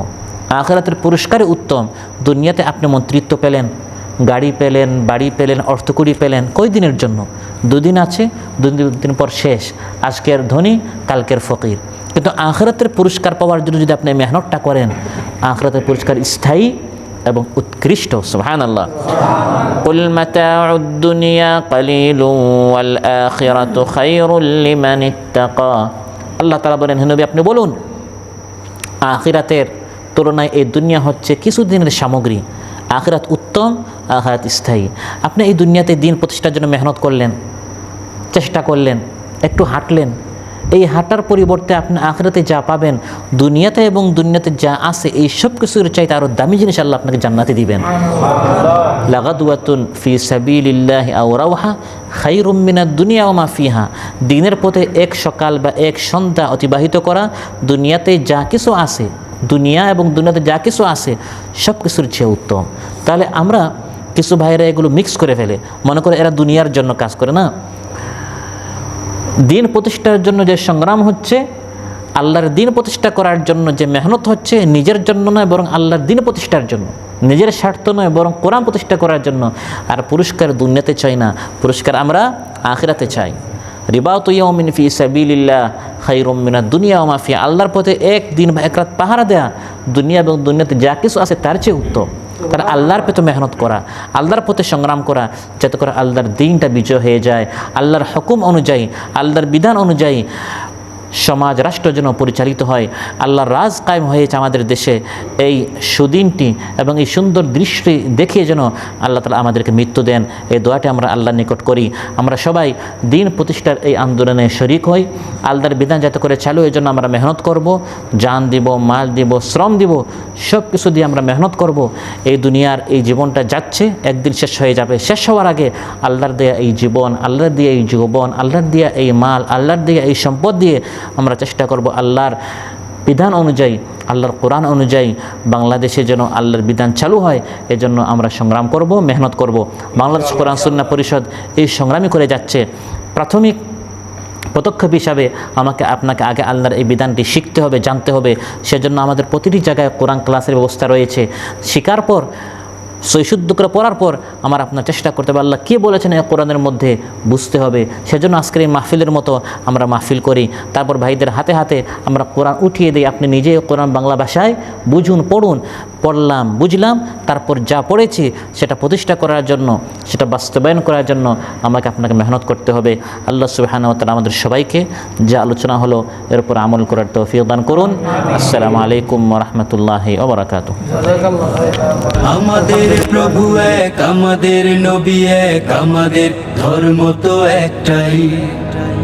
আখিরাতের পুরস্কারই উত্তম। দুনিয়াতে আপনি মন্ত্রিত্ব পেলেন, গাড়ি পেলেন, বাড়ি পেলেন, অর্থকড়ি পেলেন, কই দিনের জন্য? দুদিন আছে, দুদিন পর শেষ। আজকের ধনী, কালকের ফকির। কিন্তু আখিরাতের পুরস্কার পাওয়ার জন্য যদি আপনি মেহনতটা করেন, আখিরাতের পুরস্কার স্থায়ী এবং উৎকৃষ্ট। সুবহানাল্লাহ। কুল মাতাউদ দুনিয়া কালিলুন ওয়াল আখিরাতু খায়রুল লিমান ইত্তাকা। আল্লাহ তাআলা বলেন, হে নবী আপনি বলুন, আখিরাতের তুলনায় এই দুনিয়া হচ্ছে কিছুদিনের সামগ্রী, আখিরাত উত্তম, আখিরাত স্থায়ী। আপনি এই দুনিয়াতে দিন প্রতিষ্ঠার জন্য মেহনত করলেন, চেষ্টা করলেন, একটু হাঁটলেন, এই হাঁটার পরিবর্তে আপনি আখিরাতে যা পাবেন, দুনিয়াতে এবং দুনিয়াতে যা আছে এই সব কিছুর চাইতে আরও দামি জিনিস আল্লাহ আপনাকে জান্নাতে দিবেন। লাগাদওয়াতুন ফি সাবিলিল্লাহি আও রাওহা খায়রুম মিনাদ দুনিয়া ওয়া মা ফিহা। দিনের পথে এক সকাল বা এক সন্ধ্যা অতিবাহিত করা দুনিয়াতে যা কিছু আছে, দুনিয়া এবং দুনিয়াতে যা কিছু আছে সব কিছুর চেয়ে উত্তম। তাহলে আমরা কিছু ভাইরা এগুলো মিক্স করে ফেলে, মনে করে এরা দুনিয়ার জন্য কাজ করে না। দিন প্রতিষ্ঠার জন্য যে সংগ্রাম হচ্ছে, আল্লাহর দিন প্রতিষ্ঠা করার জন্য যে মেহনত হচ্ছে, নিজের জন্য নয় বরং আল্লাহর দিন প্রতিষ্ঠার জন্য, নিজের স্বার্থ নয় বরং কোরআন প্রতিষ্ঠা করার জন্য। আর পুরস্কার দুনিয়াতে চাই না, পুরস্কার আমরা আখিরাতে চাই। রিবাতু ইয়াউমিন ফি সাবিলিল্লাহ খায়রুম মিনাদ দুনিয়া ওয়া মা ফিহা। আল্লাহর পথে এক দিন বা এক রাত পাহারা দেয়া দুনিয়া এবং দুনিয়াতে যা কিছু আছে তার চেয়ে উত্তম। তারা আল্লাহর পথে মেহনত করা, আল্লাহর পথে সংগ্রাম করা, যাতে করে আল্লাহর দিনটা বিজয় হয়ে যায়, আল্লাহর হুকুম অনুযায়ী, আল্লাহর বিধান অনুযায়ী সমাজ রাষ্ট্র যেন পরিচালিত হয়, আল্লাহর রাজ কায়েম হয়েছে আমাদের দেশে। এই সুদিনটি এবং এই সুন্দর দৃশ্যটি দেখে যেন আল্লাহ তাআলা আমাদেরকে মৃত্যু দেন, এই দোয়াটি আমরা আল্লাহর নিকট করি। আমরা সবাই দিন প্রতিষ্ঠার এই আন্দোলনে শরিক হই, আল্লাহর বিধান যাতে করে চালু, এই জন্য আমরা মেহনত করব, জান দিব, মাল দিব, শ্রম দিব, সব কিছু দিয়ে আমরা মেহনত করব। এই দুনিয়ার এই জীবনটা যাচ্ছে, একদিন শেষ হয়ে যাবে। শেষ হওয়ার আগে আল্লাহর দেয়া এই জীবন, আল্লাহর দেয়া এই যৌবন, আল্লাহর দেয়া এই মাল, আল্লাহর দেয়া এই সম্পদ দিয়ে আমরা চেষ্টা করব আল্লাহর বিধান অনুযায়ী, আল্লাহর কোরআন অনুযায়ী বাংলাদেশে যেন আল্লাহর বিধান চালু হয়, এজন্য আমরা সংগ্রাম করব, মেহনত করব। বাংলাদেশ কোরআন সুন্নাহ পরিষদ এই সংগ্রামই করে যাচ্ছে। প্রাথমিক পদক্ষেপ হিসাবে আপনাকে আগে আল্লাহর এই বিধানটি শিখতে হবে, জানতে হবে। সেজন্য আমাদের প্রতিটি জায়গায় কোরআন ক্লাসের ব্যবস্থা রয়েছে। শেখার পর, সৈশুদ্ধ করে পড়ার পর আপনার চেষ্টা করতে হবে আল্লাহ কী বলেছেন এই কোরআনের মধ্যে বুঝতে হবে। সেজন্য আজকের এই মাহফিলের মতো আমরা মাহফিল করি, তারপর ভাইদের হাতে হাতে আমরা কোরআন উঠিয়ে দিই। আপনি নিজে কোরআন বাংলা ভাষায় বুঝুন, পড়ুন, পড়লাম, বুঝলাম, তারপর যা পড়েছি সেটা প্রতিষ্ঠা করার জন্য, সেটা বাস্তবায়ন করার জন্য আপনাকে মেহনত করতে হবে। আল্লাহ সুবহানাহু ওয়া তাআলা আমাদের সবাইকে যা আলোচনা হলো এর উপর আমল করার তৌফিক দান করুন। আসসালামু আলাইকুম ওয়া রাহমাতুল্লাহি ওয়া বারাকাতুহু। আমাদের প্রভু এক, আমাদের নবী এক, আমাদের ধর্ম তো একটাই,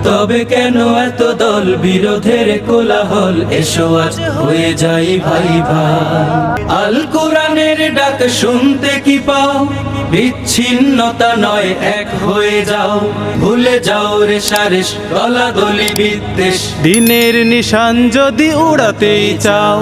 তবে কেন এত দল বিরোধের কোলাহল? এসো আজ হয়ে যাই ভাই ভাই। আল কোরআনের ডাক শুনতে কি পাও? বিচ্ছিন্নতা নয়, এক হয়ে যাও, ভুলে যাও রেশারেশ, দলাদলি বিদ্বেষ, দিনের নিশান যদি উড়াতেই চাও।